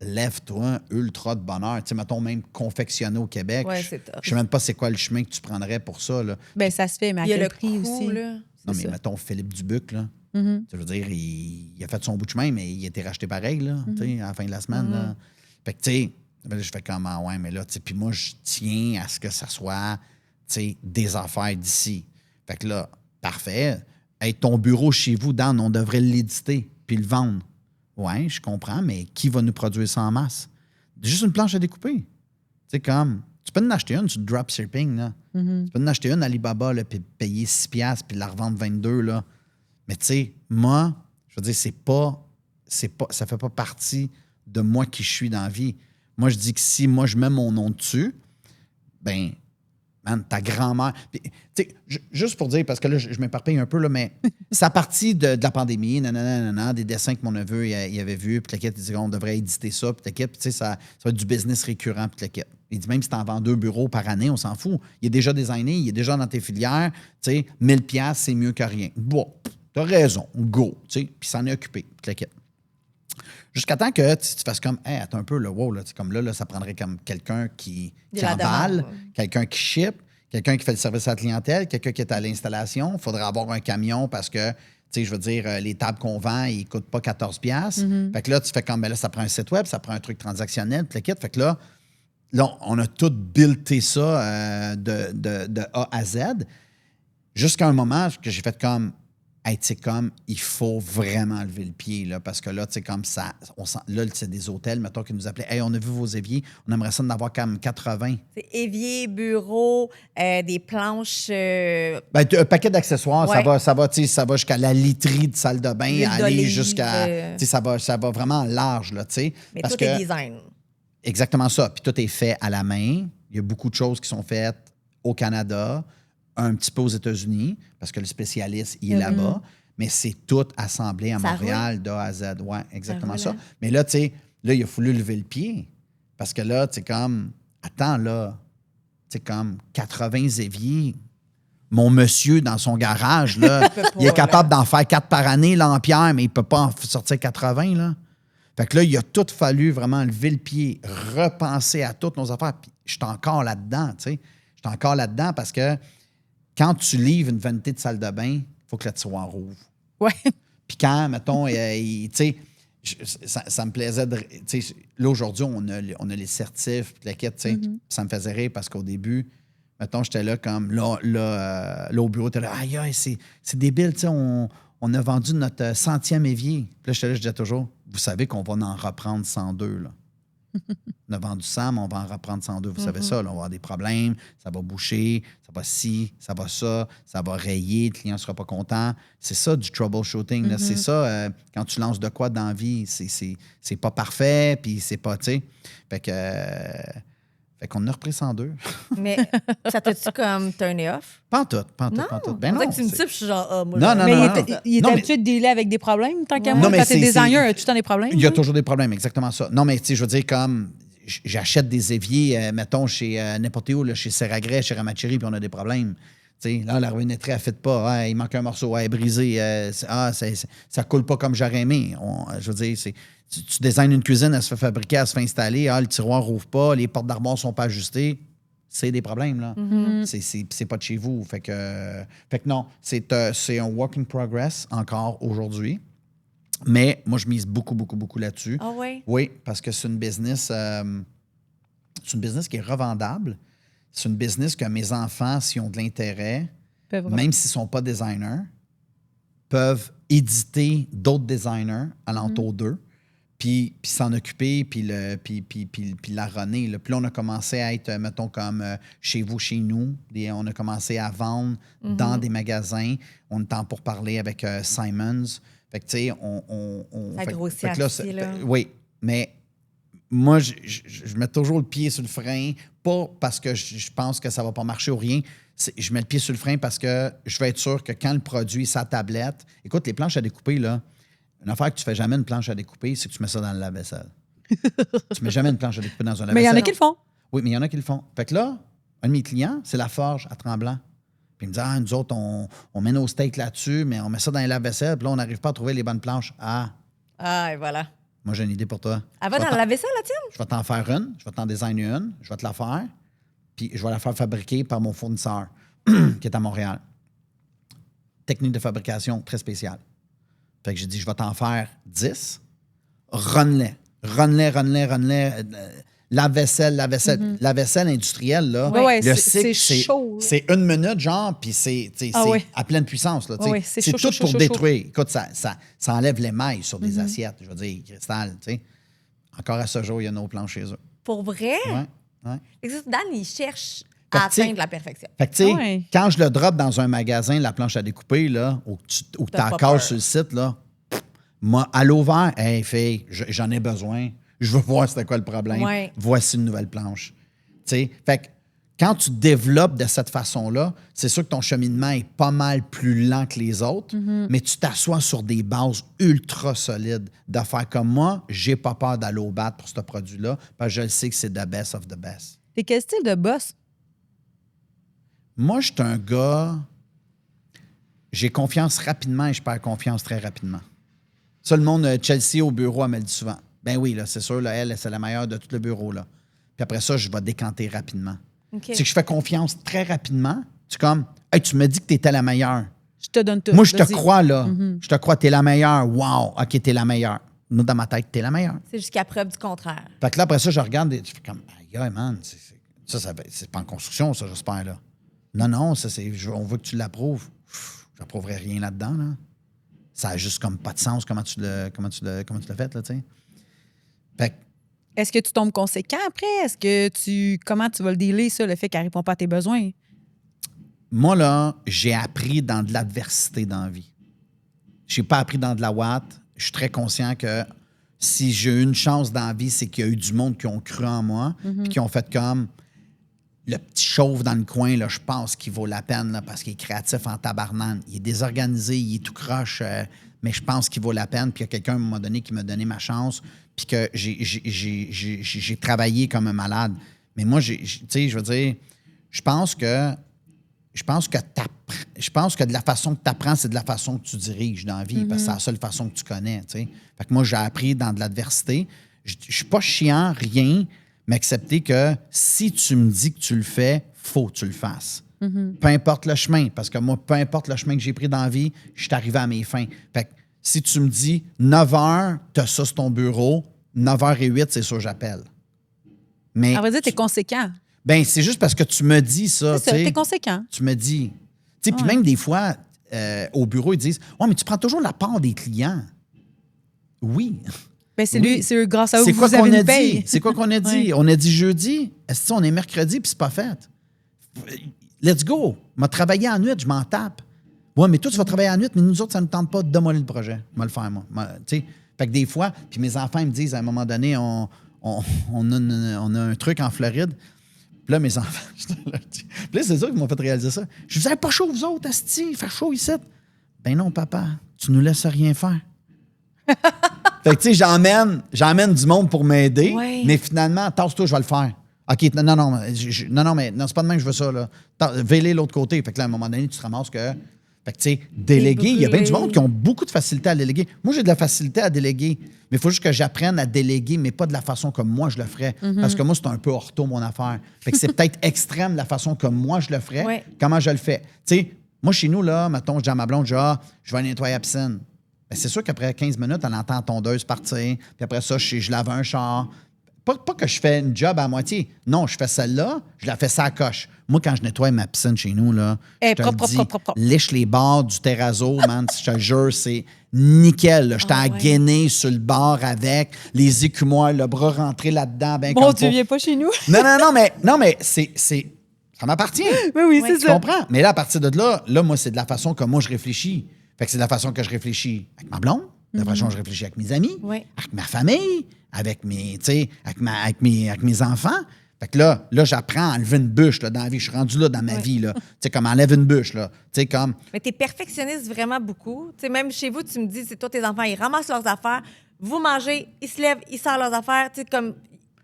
lève-toi, ultra de bonheur. Tu sais, mettons même confectionner au Québec. Ouais, c'est top. Je sais même pas c'est quoi le chemin que tu prendrais pour ça, là. Ben ça se fait, mais à quel prix aussi? Là. Non, mais mettons Philippe Dubuc, là. Je veux dire, il a fait son bout de chemin, mais il a été racheté pareil, là, tu sais, à la fin de la semaine, là. Fait que, tu sais, Ben là, je fais comme, ouais, mais là, tu sais, puis moi, je tiens à ce que ça soit, tu sais, des affaires d'ici. Fait que là, parfait. Hey, ton bureau chez vous, Dan, on devrait l'éditer puis le vendre. Ouais, je comprends, mais qui va nous produire ça en masse? Juste une planche à découper. Tu sais, comme, tu peux en acheter une sur dropshipping, là. Tu peux en acheter une à Alibaba, là, puis payer 6$ puis la revendre 22, là. Mais tu sais, moi, je veux dire, ça fait pas partie de moi qui je suis dans la vie. Moi, je dis que si moi, je mets mon nom dessus, ben, man, ta grand-mère... Puis, tu sais, juste pour dire, parce que là, je m'éparpille un peu, là, mais ça partie de la pandémie, des dessins que mon neveu il avait vus, puis il dit qu'on devrait éditer ça, puis tu sais, ça va être du business récurrent, puis il dit même si tu en vends 2 bureaux par année, on s'en fout. Il est déjà designé, il est déjà dans tes filières, tu sais, 1000$, c'est mieux que rien. Bon, t'as raison, go, tu sais, puis s'en est occupé, puis jusqu'à temps que tu fasses comme, hey, attends un peu, là, wow, là, comme là, ça prendrait comme quelqu'un qui emballe, quelqu'un qui ship, quelqu'un qui fait le service à la clientèle, quelqu'un qui est à l'installation. Il faudrait avoir un camion parce que, tu sais, je veux dire, les tables qu'on vend, ils ne coûtent pas 14$. Fait que là, tu fais comme, ben là, ça prend un site web, ça prend un truc transactionnel, puis le kit. Fait que là, on a tout builté ça de A à Z. Jusqu'à un moment que j'ai fait comme, hey, tu sais, comme, il faut vraiment lever le pied, là, parce que là, tu sais, comme ça, là, c'est des hôtels, mettons, qui nous appelaient, hey, on a vu vos éviers, on aimerait ça d'en avoir comme 80. C'est évier, bureau, des planches. Ben, un paquet d'accessoires, ouais. ça va jusqu'à la literie de salle de bain, aller jusqu'à. Tu sais, ça va vraiment large, là, tu sais. Mais tout est design. Exactement ça. Puis tout est fait à la main. Il y a beaucoup de choses qui sont faites au Canada, un petit peu aux États-Unis, parce que le spécialiste, il est là-bas, mais c'est tout assemblé à Montréal, d'A à Z. Oui, exactement ça. Mais là, tu sais, là, il a fallu lever le pied. Parce que là, tu sais, comme, attends, là, tu sais, comme 80 éviers. Mon monsieur, dans son garage, là, il est capable d'en faire 4 par année, là, en pierre, mais il ne peut pas en sortir 80, là. Fait que là, il a tout fallu vraiment lever le pied, repenser à toutes nos affaires. Puis je suis encore là-dedans, tu sais. Je suis encore là-dedans parce que quand tu livres une vanité de salle de bain, il faut que le tiroir rouvre. Ouais. Puis quand, mettons, tu sais, ça me plaisait de... Tu sais, là, aujourd'hui, on a les certifs, puis la quête, tu sais. Ça me faisait rire parce qu'au début, mettons, j'étais là comme... Là au bureau, t'es là, aïe, c'est débile, tu sais, on a vendu notre 100e évier. Puis là, j'étais là, je disais toujours, vous savez qu'on va en reprendre 102, là. On a vendu 100, mais on va en reprendre 102. Vous savez ça, là, on va avoir des problèmes, ça va boucher, ça va ci, ça va rayer, le client ne sera pas content. C'est ça du troubleshooting. Là. C'est ça, quand tu lances de quoi dans la vie, c'est pas parfait, puis c'est pas, tu sais. Fait qu'on a repris 102. Mais ça t'a-tu comme turné off? Pas en tout. Ben non. Que tu me dis, je suis genre, moi, non. Mais il est habitué de dealer avec des problèmes, tant qu'à moi. Quand t'es designer, as-tu tant des problèmes? Il y a toujours des problèmes, exactement ça. Non, mais tu sais, je veux dire, comme j'achète des éviers, mettons, chez n'importe où, là, chez Serragret, chez Ramacheri, puis on a des problèmes. T'sais, là, la robinetterie, elle ne fit pas. Il manque un morceau, elle est brisée. Ça coule pas comme j'aurais aimé. Je veux dire, tu designes une cuisine, elle se fait fabriquer, elle se fait installer. Le tiroir rouvre pas, les portes d'armoire sont pas ajustées. C'est des problèmes, là. C'est pas de chez vous. Fait que non, c'est un work in progress encore aujourd'hui. Mais moi, je mise beaucoup, beaucoup, beaucoup là-dessus. Ah oui? Oui, parce que c'est une business qui est revendable. C'est une business que mes enfants, s'ils ont de l'intérêt, même s'ils ne sont pas designers, peuvent éditer d'autres designers alentour d'eux, puis s'en occuper, puis la runner. Là. Puis là, on a commencé à être, mettons, comme chez vous, chez nous. On a commencé à vendre dans des magasins. On est en pourparlers avec Simons. Fait que, tu sais, ça grossit assez, là. Oui, mais moi, je mets toujours le pied sur le frein, pas parce que je pense que ça va pas marcher ou rien. Je mets le pied sur le frein parce que je veux être sûr que quand le produit, sa tablette... Écoute, les planches à découper, là, une affaire que tu fais jamais une planche à découper, c'est que tu mets ça dans le lave-vaisselle. Tu mets jamais une planche à découper dans un lave-vaisselle. Mais il y en a qui le font. Oui, mais il y en a qui le font. Fait que là, un de mes clients, c'est la forge à Tremblant. Puis il me dit, nous autres, on met nos steaks là-dessus, mais on met ça dans les lave-vaisselle, puis là, on n'arrive pas à trouver les bonnes planches. Ah, et voilà. Moi, j'ai une idée pour toi. Elle va dans la vaisselle, la tienne? Je vais t'en faire une, je vais t'en designer une, je vais te la faire, puis je vais la faire fabriquer par mon fournisseur qui est à Montréal. Technique de fabrication très spéciale. Fait que j'ai dit, je vais t'en faire 10. Run-les. lave-vaisselle. La vaisselle industrielle, là, Ouais, le c'est cycle, chaud, là. c'est 1 minute, genre, puis c'est ouais. à pleine puissance. Là, Ouais, c'est c'est chaud, tout chaud, pour chaud, détruire. Écoute, ça enlève l'émail sur des assiettes, je veux dire, cristal. Tu sais. Encore à ce jour, il y a nos plans chez eux. Pour vrai? Ouais. Fait que ça, Dan, il cherche Fait que, à tu sais, atteindre la perfection. Fait que, tu sais, Ouais. quand je le drop dans un magasin, la planche à découper, là, ou que T'as t'as pas encore peur. sur le site, là, moi, à l'ouvert, hey, fille, j'en ai besoin. Je veux voir c'était quoi le problème. Ouais. Voici une nouvelle planche. Tu sais, fait que quand tu développes de cette façon-là, c'est sûr que ton cheminement est pas mal plus lent que les autres, mais tu t'assois sur des bases ultra solides. De faire comme moi, j'ai pas peur d'aller au bat pour ce produit-là, parce que je le sais que c'est the best of the best. T'es quel style de boss? Moi, je suis un gars, j'ai confiance rapidement et je perds confiance très rapidement. Ça, le monde Chelsea au bureau, elle me le dit souvent. Ben oui, là, c'est sûr, là, elle, c'est la meilleure de tout le bureau. Là. Puis après ça, je vais décanter rapidement. OK. C'est que je fais confiance très rapidement. C'est comme, hey, tu me dis que tu étais la meilleure. Je te donne tout. Moi, je te Vas-y. crois, là. Je te crois, tu es la meilleure. Wow, OK, tu es la meilleure. Moi, dans ma tête, tu es la meilleure. C'est jusqu'à preuve du contraire. Fait que là, après ça, je regarde et je fais comme, aïe, man, c'est pas en construction, ça, j'espère, là. Non, ça, on veut que tu l'approuves. Je n'approuverai rien là-dedans, là. Ça a juste comme pas de sens comment tu l'as fait, là, tu sais. Fait que, Est-ce que tu tombes conséquent après? Comment tu vas le dealer, ça, le fait qu'elle ne répond pas à tes besoins? moi, là, j'ai appris dans de l'adversité dans la vie. J'ai pas appris dans de la ouate. Je suis très conscient que si j'ai eu une chance dans la vie, c'est qu'il y a eu du monde qui ont cru en moi, puis qui ont fait comme le petit chauve dans le coin, là, je pense qu'il vaut la peine là, parce qu'il est créatif en tabarnane. Il est désorganisé, il est tout croche, mais je pense qu'il vaut la peine. Puis il y a quelqu'un à un moment donné qui m'a donné ma chance, puis que j'ai travaillé comme un malade. Mais moi, tu sais, je veux dire, je pense que de la façon que tu apprends, c'est de la façon que tu diriges dans la vie, parce que c'est la seule façon que tu connais. Tu sais. Fait que moi, j'ai appris dans de l'adversité. Je suis pas chiant, rien, mais accepter que si tu me dis que tu le fais, faut que tu le fasses. Peu importe le chemin, parce que moi, peu importe le chemin que j'ai pris dans la vie, je suis arrivé à mes fins. Fait que si tu me dis 9 h, tu as ça sur ton bureau, 9 h et 8, c'est sûr que j'appelle. Mais À vrai dire, t'es conséquent. ben, c'est juste parce que tu me dis ça. C'est ça, tu sais. t'es conséquent. Tu me dis. Tu sais, puis Ouais. même des fois, au bureau, ils disent ouais, mais tu prends toujours la part des clients. Oui. Ben, c'est Oui. c'est grâce à eux C'est que quoi vous qu'on avez a une paye. dit? C'est quoi qu'on a dit? Ouais. On a dit jeudi. Est-ce qu'on est mercredi puis c'est pas fait? Let's go. M'a travaillé en nuit, je m'en tape. Ouais, mais toi, tu vas travailler en nuit, mais nous autres, ça ne tente pas de démolir le projet. Je vais le faire, moi. Tu sais, fait que des fois, puis mes enfants ils me disent à un moment donné, on a un truc en Floride. Puis là, mes enfants, je te le dis. Puis là, c'est ça qui m'ont fait réaliser ça. Je vous avais pas chaud, vous autres, asti, il fait chaud ici. Ben non, papa, tu nous laisses rien faire. Fait que, tu sais, j'emmène du monde pour m'aider, Ouais. mais finalement, tasse-toi, je vais le faire. OK, non, mais c'est pas de même que je veux ça, là. Vélez l'autre côté. Fait que là, à un moment donné, tu te ramasses que. Fait que, tu sais, déléguer, il y a bien du monde qui ont beaucoup de facilité à déléguer. Moi, j'ai de la facilité à déléguer, mais il faut juste que j'apprenne à déléguer, mais pas de la façon comme moi je le ferais. Parce que moi, c'est un peu ortho, mon affaire. Fait que c'est peut-être extrême la façon comme moi je le ferais, Ouais. comment je le fais. Tu sais, moi, chez nous, là, mettons, je dis à ma blonde, je dis, je vais nettoyer la piscine. Ben, c'est sûr qu'après 15 minutes, elle entend la tondeuse partir, puis après ça, je lave un char. Pas que je fais une job à moitié. Non, je fais celle-là, je la fais ça à coche. Moi, quand je nettoie ma piscine chez nous, là, je te propre, le dis, propre. liche les bords du terrazzo, man. Je te jure, c'est nickel. Là. J'étais Ah à ouais. gainer sur le bord avec les écumoires, le bras rentré là-dedans. Ben Bon, comme tu faut. viens pas chez nous. Non, mais c'est ça m'appartient. Oui, oui, Ouais. c'est Tu ça. comprends? Mais là, à partir de là, moi, c'est de la façon que moi, je réfléchis. Fait que c'est de la façon que je réfléchis avec ma blonde, de la façon que je réfléchis avec mes amis, Ouais. avec ma famille, avec mes, tu sais, avec mes enfants. Fait que là, j'apprends à enlever une bûche là, dans la vie. Je suis rendu là dans ma vie. Là. Tu sais, comme enlève une bûche. Là. Tu sais, comme. Mais t'es perfectionniste vraiment beaucoup. Tu sais, même chez vous, tu me dis, c'est toi, tes enfants, ils ramassent leurs affaires, vous mangez, ils se lèvent, ils sortent leurs affaires. Tu sais, comme,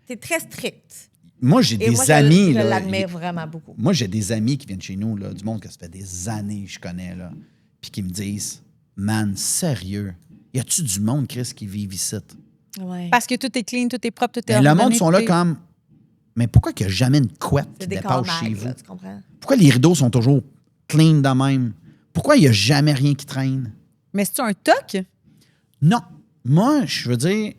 t'es très strict. Moi, j'ai Et des moi, amis. je là, l'admire vraiment beaucoup. Moi, j'ai des amis qui viennent chez nous, là, du monde que ça fait des années que je connais, là, puis qui me disent man, sérieux, y a-tu du monde, Chris, qui vit ici? Ouais. Parce que tout est clean, tout est propre, tout est Ben, le monde ordonné, sont là tout est- comme mais pourquoi qu'il n'y a jamais une couette C'est qui des dépasse corps chez maigres, vous? là, tu comprends? Pourquoi les rideaux sont toujours clean de même? Pourquoi il n'y a jamais rien qui traîne? Mais c'est-tu un toc? Non. Moi, je veux dire,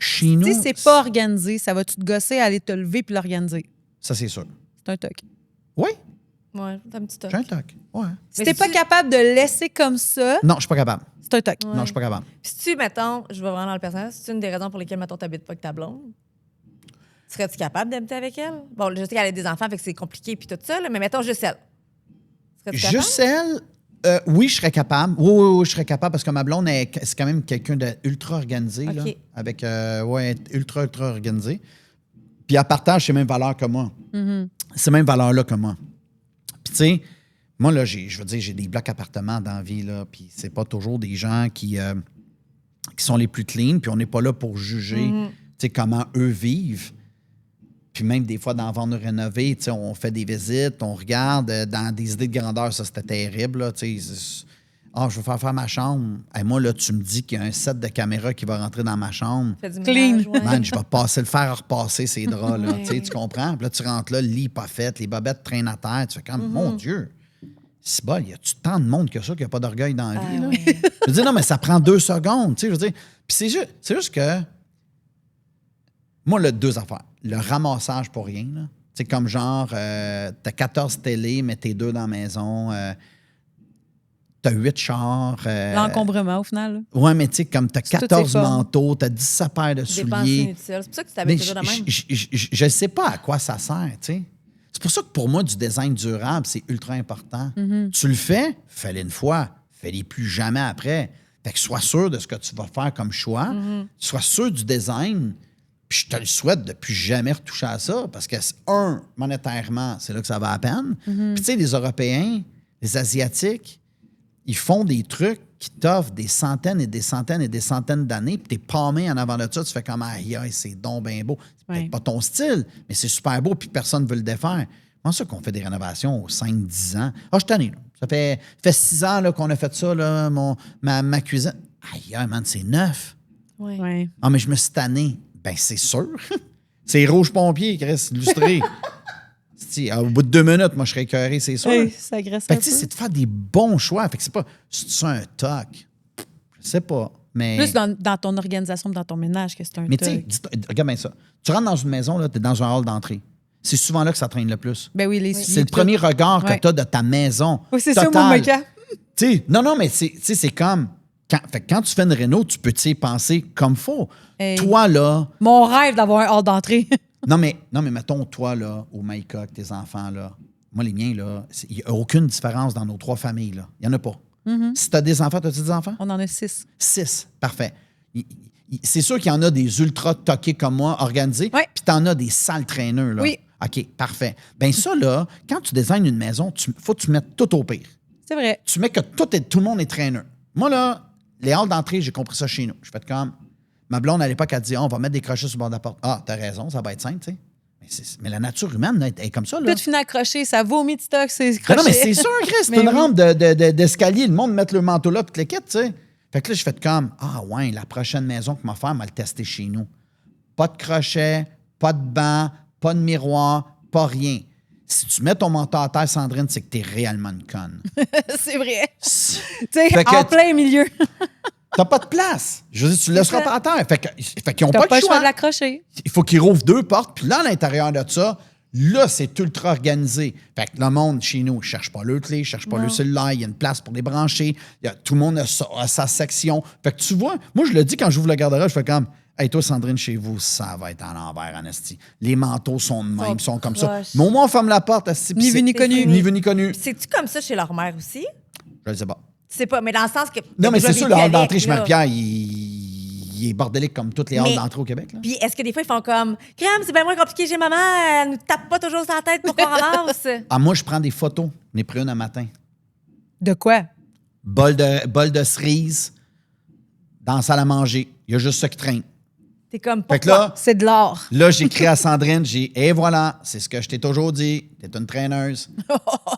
Chez nous... Si c'est pas organisé, ça va-tu te gosser à aller te lever puis l'organiser? Ça, c'est sûr. C'est un toc. Oui, Ouais, t'as un petit toc. j'ai un toc. Ouais. Si Mais t'es pas si- capable de laisser comme ça, Non, je suis pas capable. c'est un toc. Non, je suis pas capable. Puis si tu, mettons, je vais vraiment dans le personnage, c'est une des raisons pour lesquelles, mettons, t'habites pas avec ta blonde. Serais-tu capable d'habiter avec elle? Bon, je sais qu'elle a des enfants, fait que c'est compliqué puis tout ça, là, mais mettons juste elle. Serais-tu capable? Juste elle, oui, je serais capable. Oui, je serais capable parce que ma blonde, c'est quand même quelqu'un d'ultra organisé. Là, OK. avec, ultra organisé. Puis elle partage ces mêmes valeurs que moi. Ces mêmes valeurs-là que moi. Puis tu sais, moi, là, je veux dire, j'ai des blocs appartements dans la vie, là, puis c'est pas toujours des gens qui sont les plus clean, puis on n'est pas là pour juger, tu sais, comment eux vivent. Puis même des fois, dans Vendre rénover, tu sais, on fait des visites, on regarde dans des idées de grandeur, ça, c'était terrible, là, tu sais. Ah, je veux faire ma chambre. Et moi, là, tu me dis qu'il y a un set de caméras qui va rentrer dans ma chambre. Fais du Clean. ménage, ouais. Man, je vais passer le fer à repasser ces draps, là. Tu sais, tu comprends? Puis là, tu rentres là, le lit pas fait, les bobettes traînent à terre. Tu fais comme, mon Dieu, c'est bon, y a-tu tant de monde que ça qui n'a pas d'orgueil dans la vie, là? ouais. Je veux dire, non, mais ça prend 2 secondes, tu sais, je veux dire. Puis c'est juste que, moi, là, 2 affaires. Le ramassage pour rien, là. Tu sais, comme genre, t'as 14 télés, mais t'es 2 dans la maison, t'as 8 chars. L'encombrement, au final. là. Ouais, mais tu sais, comme t'as C'est toutes 14 ces formes. manteaux, t'as 10 paires de Dépenses souliers. inutiles. C'est pour ça que tu Mais t'habites toujours de même. je ne sais pas à quoi ça sert, tu sais. C'est pour ça que pour moi, du design durable, c'est ultra important. Tu le fais, fais-le une fois, fais-le plus jamais après. Fait que sois sûr de ce que tu vas faire comme choix, sois sûr du design, puis je te le souhaite de plus jamais retoucher à ça, parce que, monétairement, c'est là que ça va à peine. Puis tu sais, les Européens, les Asiatiques, ils font des trucs qui t'offrent des centaines et des centaines et des centaines d'années, puis t'es palmé en avant de ça, tu fais comme « Aïe, aïe, c'est donc bien beau ». C'est peut-être Ouais. pas ton style, mais c'est super beau, puis personne ne veut le défaire. Comment ça qu'on fait des rénovations aux 5-10 ans? Ah, je suis tanné, là. Ça fait 6 ans là, qu'on a fait ça, là, ma cuisine. Aïe, aïe, man, c'est neuf. Ouais. Ouais. Ah, mais je me suis tanné. Ben, c'est sûr. C'est rouge pompier, Chris, illustré. Au bout de 2 minutes, moi, je serais écœuré, c'est sûr. Hey, ça agresse Fait un que, tu sais, peu. c'est de faire des bons choix. Fait que c'est pas... C'est ça un toc? Je sais pas. Mais, Plus dans ton organisation, dans ton ménage, que c'est un mais tu sais, toc. regarde bien ça. Tu rentres dans une maison, là, t'es dans un hall d'entrée. C'est souvent là que ça traîne le plus. Ben oui, les C'est le premier regard que Ouais. tu as de ta maison. Oui, c'est ça, Total. mon meca. Tu sais, non, mais c'est comme... Quand tu fais une réno, tu peux y penser comme faut. Hey. Toi, là... Mon rêve d'avoir un hall d'entrée. Non, mais mettons, toi, là, au Maïka, avec tes enfants, là, moi, les miens, là, il n'y a aucune différence dans nos 3 familles, là. Il n'y en a pas. Si tu as des enfants, as-tu des enfants? On en a 6. 6. Parfait. C'est sûr qu'il y en a des ultra toqués comme moi, organisés, Ouais. puis tu en as des sales traîneurs, là. Oui. OK, parfait. Bien, ça, là, quand tu designes une maison, faut que tu mettes tout au pire. C'est vrai. Tu mets que tout le monde est traîneur. Moi, là, les halls d'entrée, j'ai compris ça chez nous. Je fais comme... Ma blonde, à l'époque, elle dit, on va mettre des crochets sur le bord de la porte. Ah, t'as raison, ça va être simple, tu sais. Mais la nature humaine, là, elle est comme ça, là. Tout finit accroché, ça vomit de stock, c'est Non, croché. non, mais c'est sûr, Chris, c'est Mais une oui. rampe d'escalier. Le monde met le manteau là, puis te le quitte, tu sais. Fait que là, je fais comme, ah ouais, la prochaine maison que m'a faire, m'a le tester chez nous. Pas de crochet, pas de banc, pas de miroir, pas rien. Si tu mets ton manteau à terre, Sandrine, c'est que t'es réellement une conne. C'est vrai. Tu Fait sais, que- en plein milieu. T'as pas de place. Je veux dire, tu le laisseras pas à terre. Fait qu'ils n'ont T'as pas pas le le choix choix. de l'accrocher. Il faut qu'ils rouvrent 2 portes, puis là, à l'intérieur de ça, là, c'est ultra organisé. Fait que le monde, chez nous, ne cherche pas le clé, ne cherche pas le cellulaire, il y a une place pour les brancher, tout le monde a sa section. Fait que tu vois, moi, je le dis quand j'ouvre le garde-robe, je fais comme, hey, toi, Sandrine, chez vous, ça va être en l'envers, en esti. Les manteaux sont de même, sont comme ça. proches. Mais au moins, on ferme la porte, esti, puis Ni c'est- vu ni connu. Ni vu ni connu. C'est-tu comme ça chez leur mère aussi? Je le sais pas. Tu sais pas, mais dans le sens que. Non, mais j'ai c'est déjà sûr, le vécu hall d'entrée avec, chez là. Marie-Pierre, il est bordélique comme toutes les halls Mais- d'entrée au Québec. Là. Puis est-ce que des fois, ils font comme Crème, c'est bien moins compliqué chez maman, elle nous tape pas toujours sur la tête pour qu'on ramasse? Ah, moi, je prends des photos. J'en ai pris une un matin. De quoi? Bol de cerise dans la salle à manger. Il y a juste ça qui traîne. T'es comme Fait que pourquoi? là, C'est de l'or. j'ai écrit à Sandrine, et voilà, c'est ce que je t'ai toujours dit. T'es une traîneuse.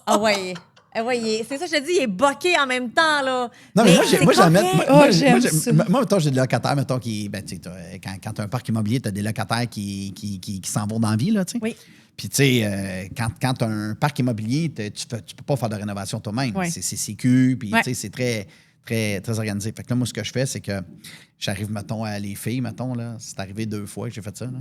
Ah ouais. Ah ouais, c'est ça, je te dis, il est boqué en même temps, là. Non, mais moi, c'est j'amène. correct. Oh, j'aime ça. Moi, mettons, j'ai des locataires, mettons, qui. Ben, tu sais, quand tu as un parc immobilier, tu as des locataires qui s'en vont dans la vie, là, tu sais. Oui. Puis, tu sais, quand tu as un parc immobilier, tu peux pas faire de rénovation toi-même. Ouais. C'est sécu, puis, Ouais. tu sais, c'est très. Très, très organisé. Fait que là, moi, ce que je fais, c'est que j'arrive, mettons, à les filles, mettons, là. C'est arrivé 2 fois que j'ai fait ça, là.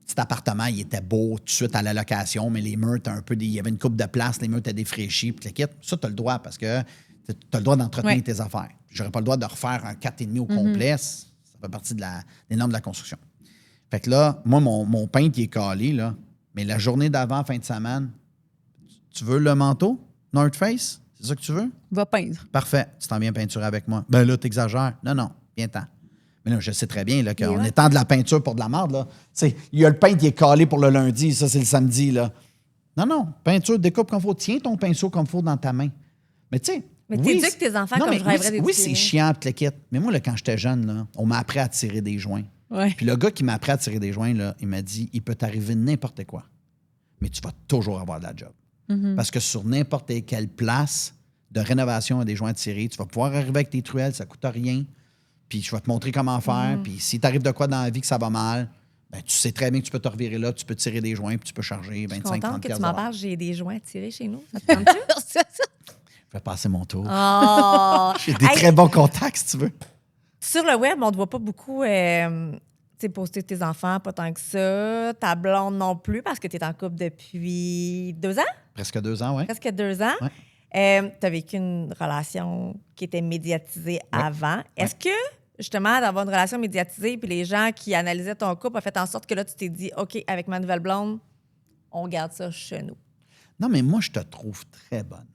Cet appartement, il était beau tout de suite à la location, mais les murs étaient un peu... Il y avait une coupe de place, les murs étaient défraîchis, puis le kit. Ça, tu as le droit parce que tu as le droit d'entretenir tes affaires. J'aurais pas le droit de refaire un 4,5 au complet. Ça fait partie des normes de la construction. Fait que là, moi, mon peintre, il est calé, là. Mais la journée d'avant, fin de semaine, tu veux le manteau North Face? C'est ça que tu veux? Va peindre. Parfait. Tu t'en viens peinturer avec moi. Ben là, t'exagères. Non, viens-t'en. Mais là, je sais très bien là, qu'on étend de la peinture pour de la merde. Là. Il y a le peintre qui est calé pour le lundi, ça, c'est le samedi. Là. Non. Peinture, découpe comme il faut. Tiens ton pinceau comme il faut dans ta main. Mais tu sais. Mais t'éduques tes enfants comme je rêverais d'éduquer. Oui, c'est chiant, puis le kit. Mais moi, là, quand j'étais jeune, là, on m'a appris à tirer des joints. Ouais. Puis le gars qui m'a appris à tirer des joints, là, il m'a dit il peut t'arriver n'importe quoi, mais tu vas toujours avoir de la job. Parce que sur n'importe quelle place de rénovation à des joints tirés, tu vas pouvoir arriver avec tes truelles, ça ne coûte rien. Puis je vais te montrer comment faire. Puis si t'arrive de quoi dans la vie que ça va mal, ben tu sais très bien que tu peux te revirer là, tu peux tirer des joints, puis tu peux charger 25-30$. Je suis contente que tu m'en parles, j'ai des joints tirés chez nous. Ça te tente-tu? Je vais passer mon tour. Oh! J'ai des très bons contacts, si tu veux. Sur le web, on ne te voit pas beaucoup poster tes enfants, pas tant que ça. Ta blonde non plus, parce que tu es en couple depuis 2 ans? Presque 2 ans, oui. Presque 2 ans. Ouais. Tu as vécu une relation qui était médiatisée avant. Est-ce que, justement, d'avoir une relation médiatisée puis les gens qui analysaient ton couple ont fait en sorte que là, tu t'es dit, OK, avec ma nouvelle blonde, on garde ça chez nous? Non, mais moi, je te trouve très bonne.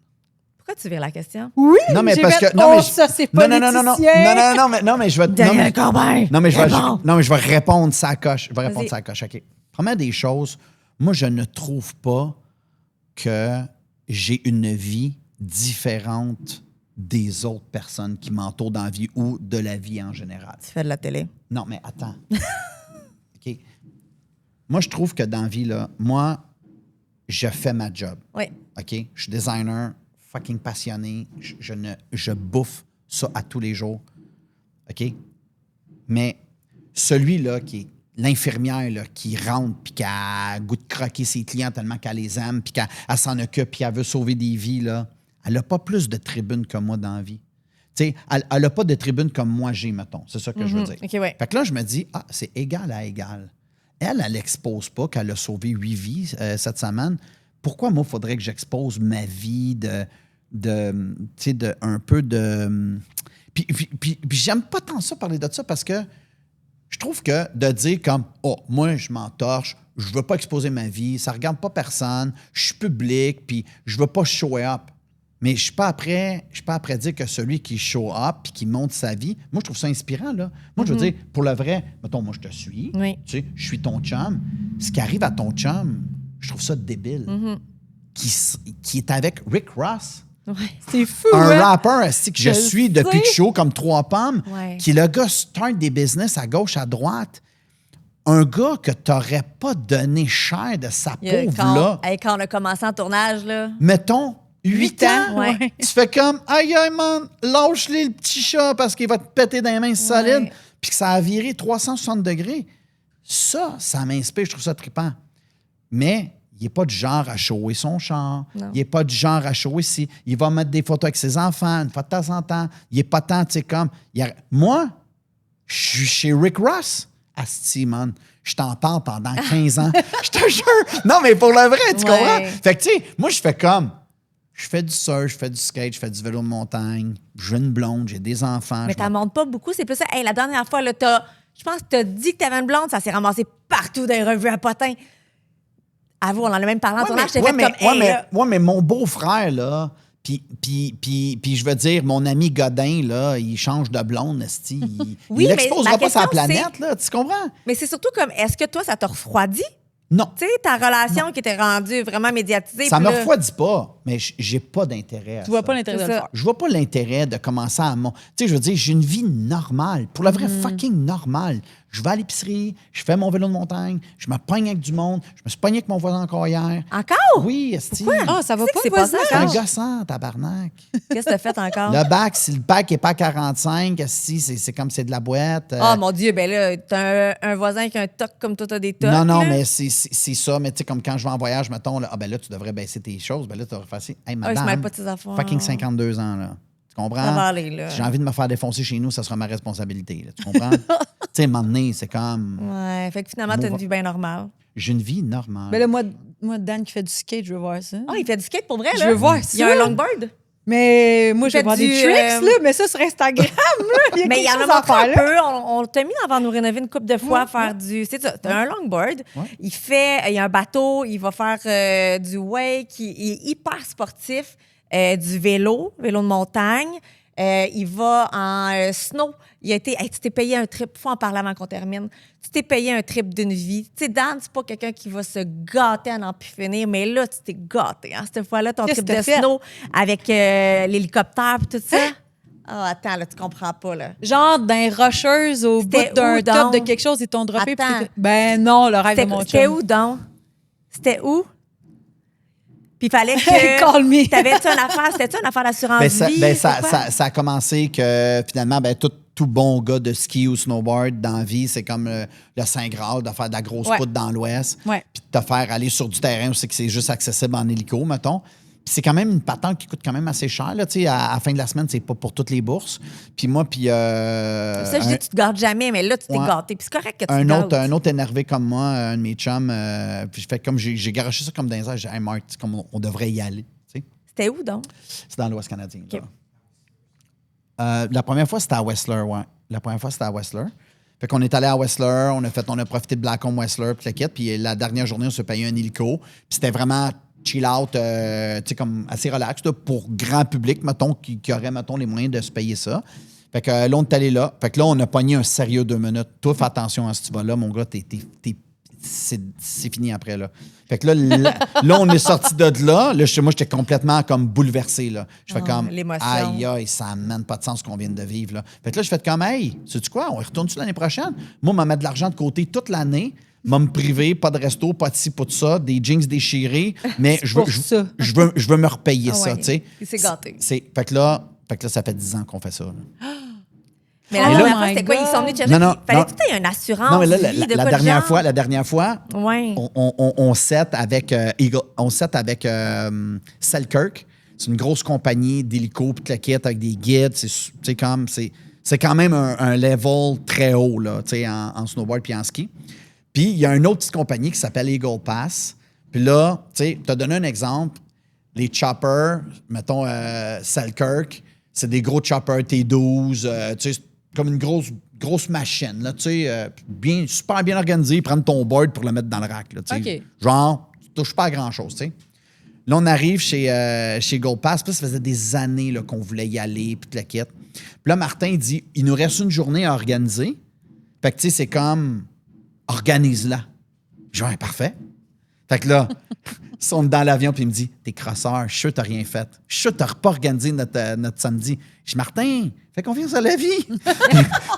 Pourquoi tu vires la question? Oui, Non, mais j'ai parce fait, que. Non, mais ça, c'est pas non, mais je vais. Je vais répondre ça coche. Je vais répondre ça coche. OK. Première des choses, moi, je ne trouve pas que j'ai une vie différente des autres personnes qui m'entourent dans la vie ou de la vie en général. Tu fais de la télé. Non, mais attends. OK. Moi, je trouve que dans la vie, là, moi, je fais ma job. Oui. OK? Je suis designer, fucking passionné. Je bouffe ça à tous les jours. OK? Mais celui-là qui est l'infirmière là, qui rentre puis qui a goût de croquer ses clients tellement qu'elle les aime puis qu'elle s'en occupe puis qu'elle veut sauver des vies, là, elle n'a pas plus de tribunes que moi dans la vie. Tu sais, elle n'a pas de tribune comme moi j'ai, mettons. C'est ça que je veux dire. OK, ouais. Fait que là, je me dis, c'est égal à égal. Elle n'expose pas qu'elle a sauvé 8 vies cette semaine. Pourquoi, moi, il faudrait que j'expose ma vie un peu de... Puis j'aime pas tant ça, parler de ça, parce que je trouve que de dire comme, moi, je m'entorche, je veux pas exposer ma vie, ça regarde pas personne, je suis public, puis je veux pas show up. Mais je suis pas après dire que celui qui show up puis qui montre sa vie, moi, je trouve ça inspirant, là. Moi, je veux dire, pour le vrai, mettons, moi, je te suis, Oui. tu sais, je suis ton chum. Ce qui arrive à ton chum, je trouve ça débile. Qui est avec Rick Ross. Ouais. C'est fou, Un hein? rappeur que je suis depuis que je suis chaud comme 3 pommes, qui est le gars start des business à gauche, à droite. Un gars que tu n'aurais pas donné cher de sa pauvre-là. Quand on a commencé en tournage, là. Mettons, 8 ans. Ouais. Tu fais comme, aïe, man, lâche-les le petit chat parce qu'il va te péter dans les mains solides. Puis que ça a viré 360 degrés. Ça m'inspire, je trouve ça trippant. Mais il n'est pas du genre à shower son char. Non. Il n'est pas du genre à shower si. Il va mettre des photos avec ses enfants une fois de temps en temps. Il n'est pas tant, tu sais, comme. Moi, je suis chez Rick Ross. Asti, man. Je t'en parle pendant 15 ans. Je te jure. Non, mais pour le vrai, tu comprends? Fait que, tu sais, moi, je fais comme. Je fais du surf, je fais du skate, je fais du vélo de montagne. J'ai une blonde, j'ai des enfants. Mais t'en montres pas beaucoup. C'est plus ça. Hey, la dernière fois, là, je pense que t'as dit que t'avais une blonde. Ça s'est ramassé partout dans les revues à potins. Avoue, on en a même parlé en tournage. Mais mon beau-frère, là, puis je veux dire, mon ami Godin, là, il change de blonde, esti. Il n'exposera pas sa planète, là, tu comprends? Mais c'est surtout comme, est-ce que toi, ça t'a refroidi? Non. Tu sais, ta relation qui était rendue vraiment médiatisée. Ça me refroidit pas, mais j'ai pas d'intérêt à ça. Tu vois pas l'intérêt de le faire. Je vois pas l'intérêt de commencer à... Tu sais, je veux dire, j'ai une vie normale. Pour le vrai, fucking normale. Je vais à l'épicerie, je fais mon vélo de montagne, je me pogne avec du monde. Je me suis pogné avec mon voisin encore hier. Encore? Oui, esti. Ah, ça va pas, c'est passé C'est un encore? gossant, tabarnak. Qu'est-ce que t'as fait encore? Le bac, si le bac n'est pas à 45, esti, c'est comme c'est de la boîte. Oh mon Dieu, ben là, t'as un voisin qui a un toc comme toi, t'as des tocs. Non, là. mais c'est ça. Mais tu sais, comme quand je vais en voyage, mettons, là, ben là, tu devrais baisser tes choses. Ben là, tu devrais faire ça. Hey, je madame, mêle pas tes affaires. fucking 52 ans, là. Tu comprends? Ça va aller, là. Si j'ai envie de me faire défoncer chez nous, ça sera ma responsabilité. Là, tu comprends? Tu sais, à un moment donné, c'est comme... Ouais, fait que finalement, t'as une vie bien normale. J'ai une vie normale. Mais là, moi, Dan qui fait du skate, je veux voir ça. Ah, il fait du skate pour vrai, là? Je veux voir Il y a ça. un longboard? Mais moi, je vais fait voir des du, tricks, là, mais ça sur Instagram, là. Mais il y en a à montré faire, un peu. On t'a mis avant de nous rénover une couple de fois à faire du... C'est ça, t'as un longboard. Ouais. Il y a un bateau, il va faire du wake, il est hyper sportif, du vélo de montagne. Il va en snow. Il a été... Hey, tu t'es payé un trip, faut en parler avant qu'on termine. Tu t'es payé un trip d'une vie. Tu sais, Dan, c'est pas quelqu'un qui va se gâter à n'en plus finir, mais là, tu t'es gâté. Hein, cette fois-là, ton Qu'est-ce trip que de t'as fait? snow avec l'hélicoptère et tout ça. Ah, attends, là, tu comprends pas, là. Genre d'un rocheuse au bout C'était d'un où, top donc? de quelque chose, ils t'ont droppé. puis Attends. t'étais- Ben non, le rêve de mon C'était chum. où, donc? C'était où? Puis il fallait que... Call me. T'avais-tu une affaire? C'était-tu une affaire d'assurance vie? C'est quoi? Ça a commencé que finalement, tout bon gars de ski ou snowboard dans la vie, c'est comme le Saint Graal de faire de la grosse Ouais. poutre dans l'Ouest. Ouais. Puis de te faire aller sur du terrain où c'est que c'est juste accessible en hélico, mettons. Puis c'est quand même une patente qui coûte quand même assez cher. Là, à la fin de la semaine, c'est pas pour toutes les bourses. Puis moi, puis... Ça, je dis, tu te gâtes jamais, mais là, tu t'es Ouais. gâté. Puis c'est correct que tu te gâtes. un autre énervé comme moi, un de mes chums, puis je fais comme j'ai garoché ça comme dans les airs. J'ai dit, hey Marc, c'est comme on devrait y aller. Tu sais. C'était où, donc? C'est dans l'Ouest canadien. OK. Là. La première fois, c'était à Whistler, ouais. La première fois, c'était à Whistler. Fait qu'on est allé à Whistler, on a profité de Blackcomb Whistler, puis la quête. Puis la dernière journée, on s'est payé un hélico. Puis c'était vraiment chill out, tu sais, comme assez relax, là, pour grand public, mettons, qui aurait, mettons, les moyens de se payer ça. Fait que là, on est allé là. Fait que là, on a pogné un sérieux 2 minutes. Toi, fais attention à ce que tu vas là, mon gars, c'est fini après, là. Fait que là, on est sorti de là. Là, moi, j'étais complètement comme bouleversé, là. Je fais comme, l'émotion. aïe, aïe, ça mène pas de sens ce qu'on vient de vivre, là. Fait que là, je fais comme, hey, sais-tu quoi, on y retourne-tu l'année prochaine? Moi, on m'a mettre de l'argent de côté toute l'année, m'a me priver, pas de resto, pas de ci, pas de ça, des jeans déchirés, mais je veux me repayer Ah ça, ouais, tu sais. il s'est gâté. Fait que là, ça fait 10 ans qu'on fait ça, là. Mais la Oh dernière my fois, c'était quoi? God. Ils sont venus te chercher. Non, non, puis Fallait non. que tu aies une assurance. Non, mais là, vie, de la quoi de dernière genre? fois, Ouais. on set avec Selkirk. C'est une grosse compagnie d'hélico puis de la kit avec des guides. C'est quand même un level très haut là, en snowboard puis en ski. Puis il y a une autre petite compagnie qui s'appelle Eagle Pass. Puis là, tu as donné un exemple. Les choppers, mettons Selkirk, c'est des gros choppers T12, tu sais, comme une grosse machine, là, tu sais, super bien organisé, prendre ton board pour le mettre dans le rack, là, tu sais. OK. Genre, tu touches pas à grand-chose, tu sais. Là, on arrive chez Gold Pass, puis ça faisait des années là, qu'on voulait y aller, puis la quête. Puis là, Martin dit, il nous reste une journée à organiser. Fait que, tu sais, c'est comme, organise-la. Je dis, ouais, parfait. Fait que là, ils sont dans l'avion, puis il me dit, t'es crosseur, je suis sûr que t'as rien fait. Je suis sûr que t'as pas organisé notre samedi. Je dis, Martin, fais confiance à la vie.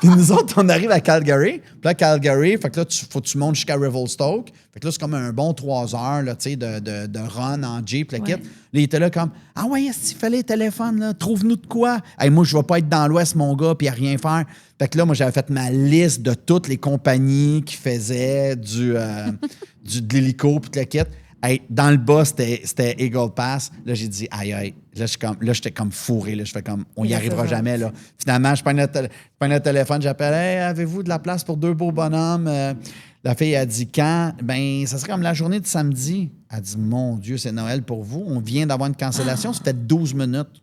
Puis nous autres, on arrive à Calgary. Puis là, Calgary, fait que là, faut que tu montes jusqu'à Revelstoke. Fait que là, c'est comme un bon 3 heures, là, tu sais, de run en Jeep, le kit. Là, il était là comme, ah ouais, est-ce qu'il fallait le téléphone, là? Trouve-nous de quoi? Hey, moi, je vais pas être dans l'Ouest, mon gars, puis à rien faire. Fait que là, moi, j'avais fait ma liste de toutes les compagnies qui faisaient de l'hélico, puis le kit. Hey, dans le bas, c'était Eagle Pass. Là, j'ai dit, aïe, aïe. Là, j'étais comme fourré. Là. Je fais comme, on y arrivera jamais. Là. Finalement, je prends le téléphone, j'appelle, hey, avez-vous de la place pour 2 beaux bonhommes? La fille a dit, quand? Ben, ça serait comme la journée de samedi. Elle a dit, mon Dieu, c'est Noël pour vous. On vient d'avoir une cancellation. Ça fait 12 minutes.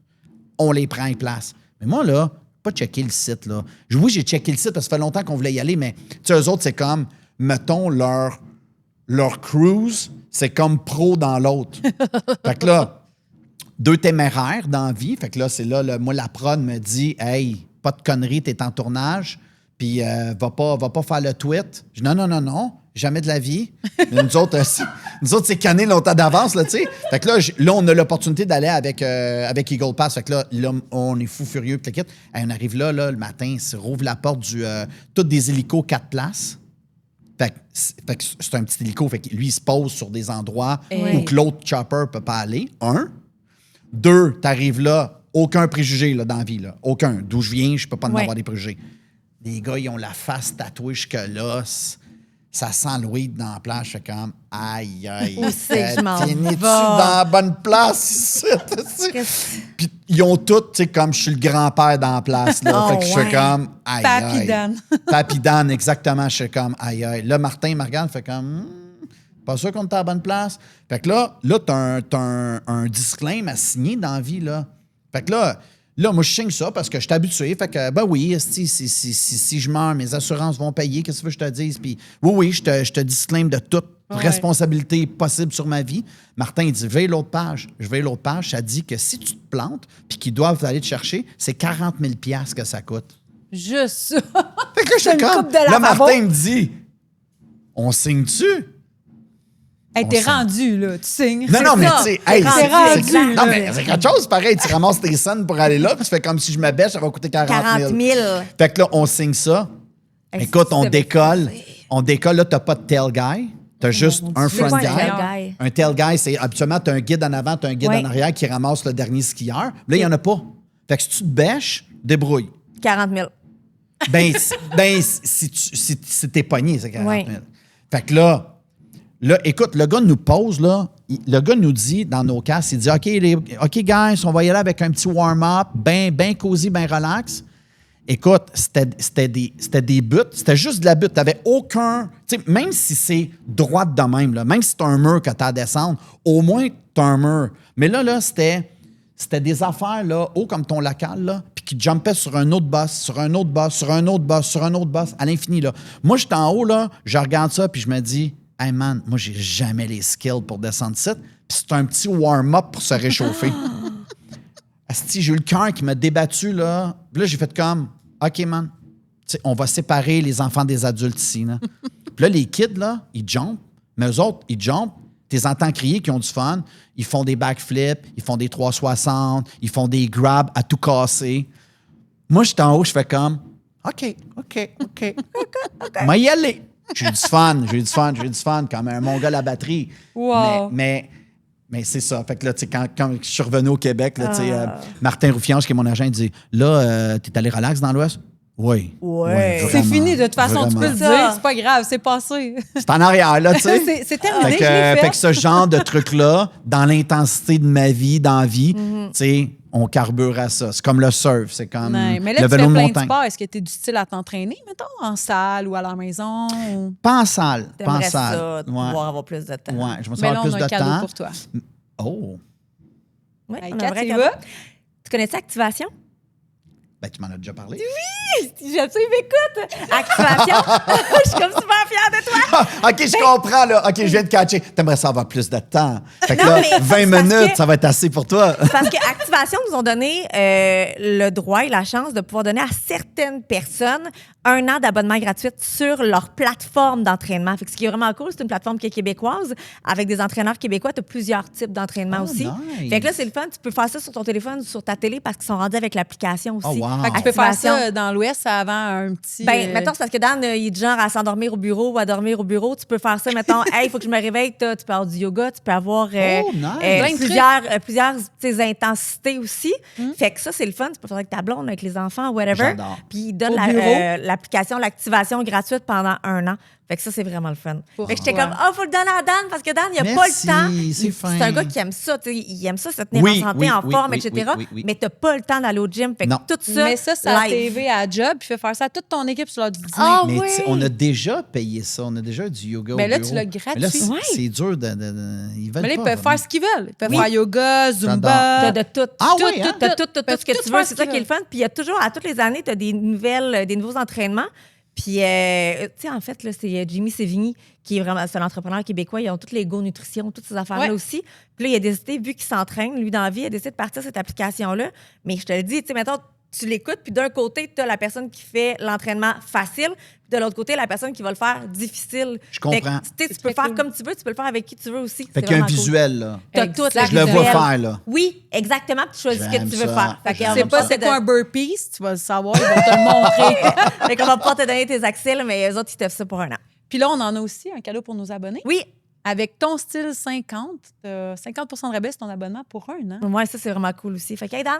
On les prend en place. Mais moi, là, pas checker le site. Là. Oui, j'ai checké le site parce que ça fait longtemps qu'on voulait y aller, mais tu sais, eux autres, c'est comme, mettons, leur cruise, c'est comme pro dans l'autre. Fait que là, 2 téméraires dans la vie. Fait que là, c'est là, moi, la prod me dit, hey, pas de conneries, t'es en tournage, puis va pas faire le tweet. Je dis, non, jamais de la vie. Mais nous autres, c'est canné longtemps d'avance, là, tu sais. Fait que là, on a l'opportunité d'aller avec Eagle Pass. Fait que là, on est fou furieux, puis hey, on arrive là, le matin, on rouvre la porte toutes des hélicos 4 places. Fait que c'est un petit hélico. Fait que lui, il se pose sur des endroits où que l'autre chopper peut pas aller. 1. 2, t'arrives là, aucun préjugé là, dans la vie. Là. Aucun. D'où je viens, je peux pas en avoir des préjugés. Les gars, ils ont la face tatouée jusque l'os. Ça sent le weed dans la plage. Je fais comme, aïe. Où c'est que je m'en Finis-tu vais? dans la bonne place ici? Puis ils ont tous, tu sais, comme je suis le grand-père dans la place, là. Oh, fait que je suis ouais. comme, aïe, Papy aïe. Dan. Papy Dan, exactement. Je suis comme, aïe, aïe. Là, Martin me regarde, fait comme, pas sûr qu'on est à la bonne place. Fait que là t'as un disclaimer à signer dans la vie, là. Fait que là, moi, je signe ça parce que je suis habitué. Fait que, ben oui, si je meurs, mes assurances vont payer. Qu'est-ce que tu veux que je te dise? Puis, oui, je te disclaime de toute responsabilité possible sur ma vie. Martin, il dit, je vais l'autre page. Ça dit que si tu te plantes puis qu'ils doivent aller te chercher, c'est 40 000 $ que ça coûte. Juste ça. Fait que là, je suis C'est une comme, coupe de là, lavabo. Martin me dit, on signe-tu? Hey, t'es On rendu, là. Tu signes. Non, C'est non, mais ça. tu sais, hey, T'es c'est rendu, non, là. mais c'est quelque chose pareil. Tu ramasses tes scènes pour aller là, puis tu fais comme si je me bêche, ça va coûter 40 000. 40 000. Fait que là, on signe ça. Hey, Écoute, on c'est- décolle. On décolle, là, t'as pas de tail guy. T'as juste un C'est front quoi un guy. tail guy? Un tail guy, c'est habituellement, t'as un guide en avant, t'as un guide Ouais. en arrière qui ramasse le dernier skieur. Là, il y en a pas. Fait que si tu te bêches, débrouille. 40 000. Si t'es pogné, c'est 40 000. Ouais. Fait que là, écoute, le gars nous pose, là, le gars nous dit dans nos casques, il dit OK, guys, on va y aller avec un petit warm-up, bien cosy, bien relax. Écoute, c'était des buts, c'était juste de la butte. T'avais aucun. Tu sais, même si c'est droite de même, là, même si t'as un mur que t'as à descendre, au moins t'as un mur. Mais là, c'était des affaires, là, haut comme ton local, là, puis qui jumpaient sur un autre boss, sur un autre boss, sur un autre boss, sur un autre boss, à l'infini, là. Moi, j'étais en haut, là, je regarde ça, puis je me dis, hey man, moi, j'ai jamais les skills pour descendre de site. Puis c'est un petit warm-up pour se réchauffer. Asti, j'ai eu le cœur qui m'a débattu, là. Puis là, j'ai fait comme, OK, man, tu sais, on va séparer les enfants des adultes ici, là. Puis là, les kids, là, ils jumpent, mais eux autres, ils jumpent. T'es entends crier qu'ils ont du fun. Ils font des backflips, ils font des 360, ils font des grabs à tout casser. Moi, j'étais en haut, je fais comme, OK. Moi, y aller. J'ai eu du fun, comme un mongol à batterie. Wow. Mais c'est ça. Fait que là, tu sais, quand je suis revenu au Québec, là, tu sais, Martin Roufiange, qui est mon agent, il dit, là, t'es allé relax dans l'Ouest? Oui. Ouais. C'est vraiment, fini, de toute façon, tu peux le vraiment. dire. C'est pas grave, c'est passé. C'est en arrière, là, tu sais. C'est terminé, Fait que, je l'ai fait que ce genre de truc-là, dans l'intensité de ma vie, dans la vie, tu sais, on carbure à ça. C'est comme le surf, c'est comme Ouais, mais là, le tu fais vélo de plein de montagne. sports. Est-ce que tu es du style à t'entraîner, mettons, en salle ou à la maison? ou- Pas en salle. Pas en T'aimerais salle. ça, de pouvoir avoir plus de temps. Ouais, je me suis Mais là, avoir on plus a de un cadeau temps. pour toi. Oh, Ouais, Hey, on a Kat, un vrai tu y cadeau. vas? Tu connais ça, Activation? ben tu m'en as déjà parlé. J'aime ça, il m'écoute. Activation. Je suis comme super fière de toi. OK, je comprends, là. OK, je viens de catcher. T'aimerais ça avoir plus de temps. Fait que Non, là, mais 20 c'est parce minutes, que- ça va être assez pour toi. Parce que Activation nous ont donné le droit et la chance de pouvoir donner à certaines personnes 1 an d'abonnement gratuit sur leur plateforme d'entraînement. Fait que ce qui est vraiment cool, c'est une plateforme qui est québécoise avec des entraîneurs québécois. Tu as plusieurs types d'entraînement Oh, aussi. nice. Fait que là, c'est le fun. Tu peux faire ça sur ton téléphone ou sur ta télé parce qu'ils sont rendus avec l'application aussi. Oh, wow. Fait que tu peux faire Activation. ça dans l'Ouest avant un petit. Ben, mettons, c'est parce que Dan, il est du genre à s'endormir au bureau ou à dormir au bureau. Tu peux faire ça, mettons, hey, il faut que je me réveille. Tu peux avoir du yoga, tu peux avoir Oh, nice. Plein de plusieurs tu sais, intensités aussi. Fait que ça, c'est le fun. Tu peux faire avec ta blonde, avec les enfants, whatever. J'adore. Puis il donne Au bureau. l'application, l'activation gratuite pendant 1 an. Fait que ça, c'est vraiment le fun. Pour Fait que j'étais toi. comme, faut le donner à Dan parce que Dan, il a pas Merci, le temps. c'est fin. C'est un gars qui aime ça. Tu sais, il aime ça, se tenir Oui, en santé, oui, en oui, forme, oui, etc. oui. Mais t'as pas le temps d'aller au gym. Fait que Non. tout ça. Mais ça, c'est à live. TV, à job, puis fais faire ça à toute ton équipe sur l'heure du dîner. Ah, Mais oui. tu sais, on a déjà payé ça. On a déjà du yoga Mais au là, bureau. tu l'as Mais gratuit. là, c'est Ouais. c'est dur de... Ils veulent Mais là, ils pas, peuvent vraiment. faire ce qu'ils veulent. Ils peuvent Oui. faire yoga, Zumba. T'as de tout. Ah tout, oui, hein? T'as tout ce Peuvent que tout tu faire veux. ce C'est ça qu'ils qui est le fun. Puis il y a toujours, à toutes les années, t'as des nouveaux entraînements. Puis, tu sais, en fait, là, c'est Jimmy Sévigny, qui est vraiment, c'est un entrepreneur québécois. Ils ont toutes les Go Nutrition, toutes ces affaires-là Ouais. aussi. Puis là, il a décidé, vu qu'il s'entraîne, lui, dans la vie, il a décidé de partir cette application-là. Mais je te le dis, tu sais, mettons, tu l'écoutes, puis d'un côté, tu as la personne qui fait l'entraînement facile, puis de l'autre côté, la personne qui va le faire difficile. Je comprends. Fait que, tu peux faire comme tu veux, tu peux le faire avec qui tu veux aussi. Fait C'est qu'il y a un vraiment cool. visuel, là. T'as tout Exact. Je le vois visuel. faire, là. Oui, exactement. Puis tu choisis ce que J'aime tu veux ça. faire. Fait Tu qu'on sais va pas te c'est quoi un donner- burpee, tu vas le savoir, ils vont te le montrer. Fait qu'on va pas te donner tes accès, mais eux autres, ils t'offrent ça pour 1 an. Puis là, on en a aussi un cadeau pour nos abonnés. Oui, Avec ton style 50, t'as 50 de rabais sur ton abonnement pour 1 an. moi, ça, c'est vraiment cool aussi. Fait que, hey, Dan,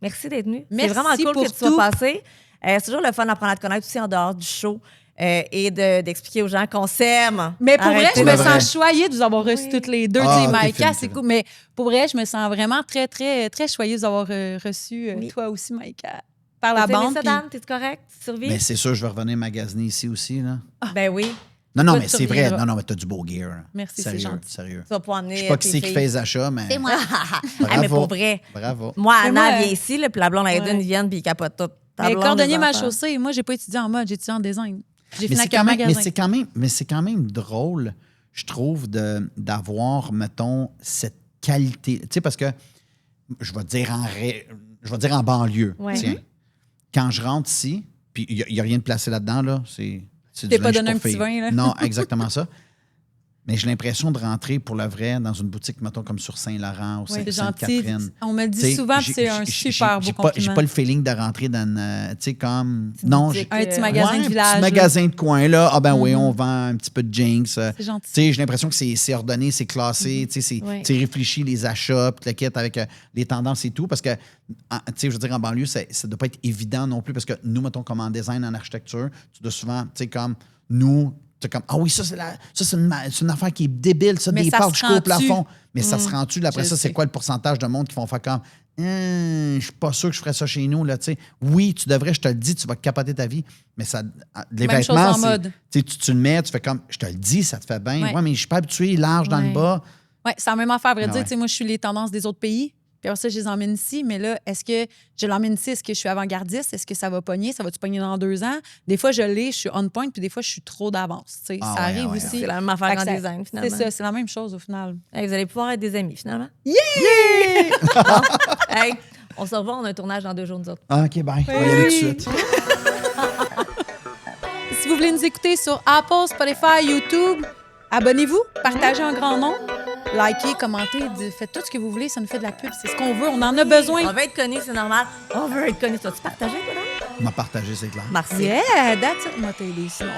merci d'être venu. C'est Merci vraiment cool pour que tu tout. sois passé. C'est toujours le fun d'apprendre à te connaître aussi en dehors du show. et d'expliquer aux gens qu'on s'aime. Mais pour vrai, Arrêtez je Pour me le vrai. sens choyée de vous avoir reçus toutes les deux. Ah, Tu sais, ok, Maïka, Phil, c'est Phil. cool. Mais pour vrai, je me sens vraiment très, très, très choyeuse d'avoir reçu Oui. toi aussi, Maïka, par la T'as aimé bande. ça, puis- Dan? T'es correct? Tu survis? Mais c'est sûr, je vais revenir magasiner ici aussi, là. Ben oui. Non, non, Toi, mais tu c'est vrai. reviendras. Non, non, mais t'as du beau gear. Merci, c'est Sérieux, gentil. sérieux. Tu vas pouvoir amener Je sais pas tes qui c'est qui filles. fait les achats, mais... C'est moi. Bravo. Ah, mais pour vrai. Bravo. Moi, Mais Anna moi, vient ici, là, puis la blonde Aiden, ouais. ils viennent, puis ils capotent tout. Ta Mais blonde, cordonnier les m'a enfants. chaussée. Moi, j'ai pas étudié en mode, j'ai étudié en design. J'ai Mais fini c'est avec un quand même, magasin. mais c'est quand même drôle, je trouve, d'avoir, mettons, cette qualité. Tu sais, parce que je vais dire en banlieue. Ouais. Tiens. Quand je rentre ici, puis il n'y a rien de placé là-dedans, là. C'est T'es du pas linge donné pour un petit filles. vin, là. Non, exactement ça. Mais j'ai l'impression de rentrer pour le vrai dans une boutique, mettons, comme sur Saint-Laurent ou C'est gentil. Sainte-Catherine. On me dit T'sais, souvent que j'ai- c'est un j'ai- super beau j'ai compliment. pas le feeling de rentrer dans une, tu sais, comme... Non, boutique. Un petit magasin ouais, de un village. petit là. magasin de coin, là. Ah ben oui, Mhm. on vend un petit peu de jeans. C'est gentil. Tu sais, j'ai l'impression que c'est ordonné, c'est classé, tu sais, Ouais. c'est réfléchi, les achats, puis le kit avec les tendances et tout. Parce que, tu sais, je veux dire, en banlieue, ça ne doit pas être évident non plus. Parce que nous, mettons, comme en design, en architecture, tu dois souvent, tu sais, comme nous, tu sais, comme, ah oui, ça, c'est une affaire qui est débile, ça, Mais des ça portes se jusqu'au rend-tu? plafond. Mais ça se rend-tu? Après Je ça, c'est sais. quoi le pourcentage de monde qui vont faire comme, je suis pas sûr que je ferais ça chez nous, là, tu sais. Oui, tu devrais, je te le dis, tu vas capoter ta vie. Mais ça, les Même chose vêtements, en c'est- mode. tu sais, tu le mets, tu fais comme, je te le dis, ça te fait bien. Ouais. Ouais, mais je suis pas habitué, large dans le Ouais. bas. Oui, c'est la même affaire, à vrai Ah dire. ouais. Tu sais, moi, je suis les tendances des autres pays. Puis après ça, je les emmène ici. Mais là, est-ce que je l'emmène ici? Est-ce que je suis avant-gardiste? Est-ce que ça va pogner? Ça va-tu pogner dans 2 ans? Des fois, je l'ai, je suis on point, puis des fois, je suis trop d'avance. Tu sais, Ah ça ouais, arrive ouais, aussi. C'est la même Fait affaire que en ça- design, finalement. C'est ça, c'est la même chose au final. Hey, vous allez pouvoir être des amis, finalement. Yeah! Hey, on se revoit, on a un tournage dans 2 jours, nous autres. Ah, OK, bye. On va y aller tout de suite. Si vous voulez nous écouter sur Apple, Spotify, YouTube, abonnez-vous, partagez un grand nombre, likez, commentez, faites tout ce que vous voulez, ça nous fait de la pub. C'est ce qu'on veut, on en a besoin. On veut être connus, c'est normal. On veut être connus. T'as-tu partagé, toi, là? On m'a partagé, c'est clair. Merci. Yeah, that's it. Moi, t'aider sinon.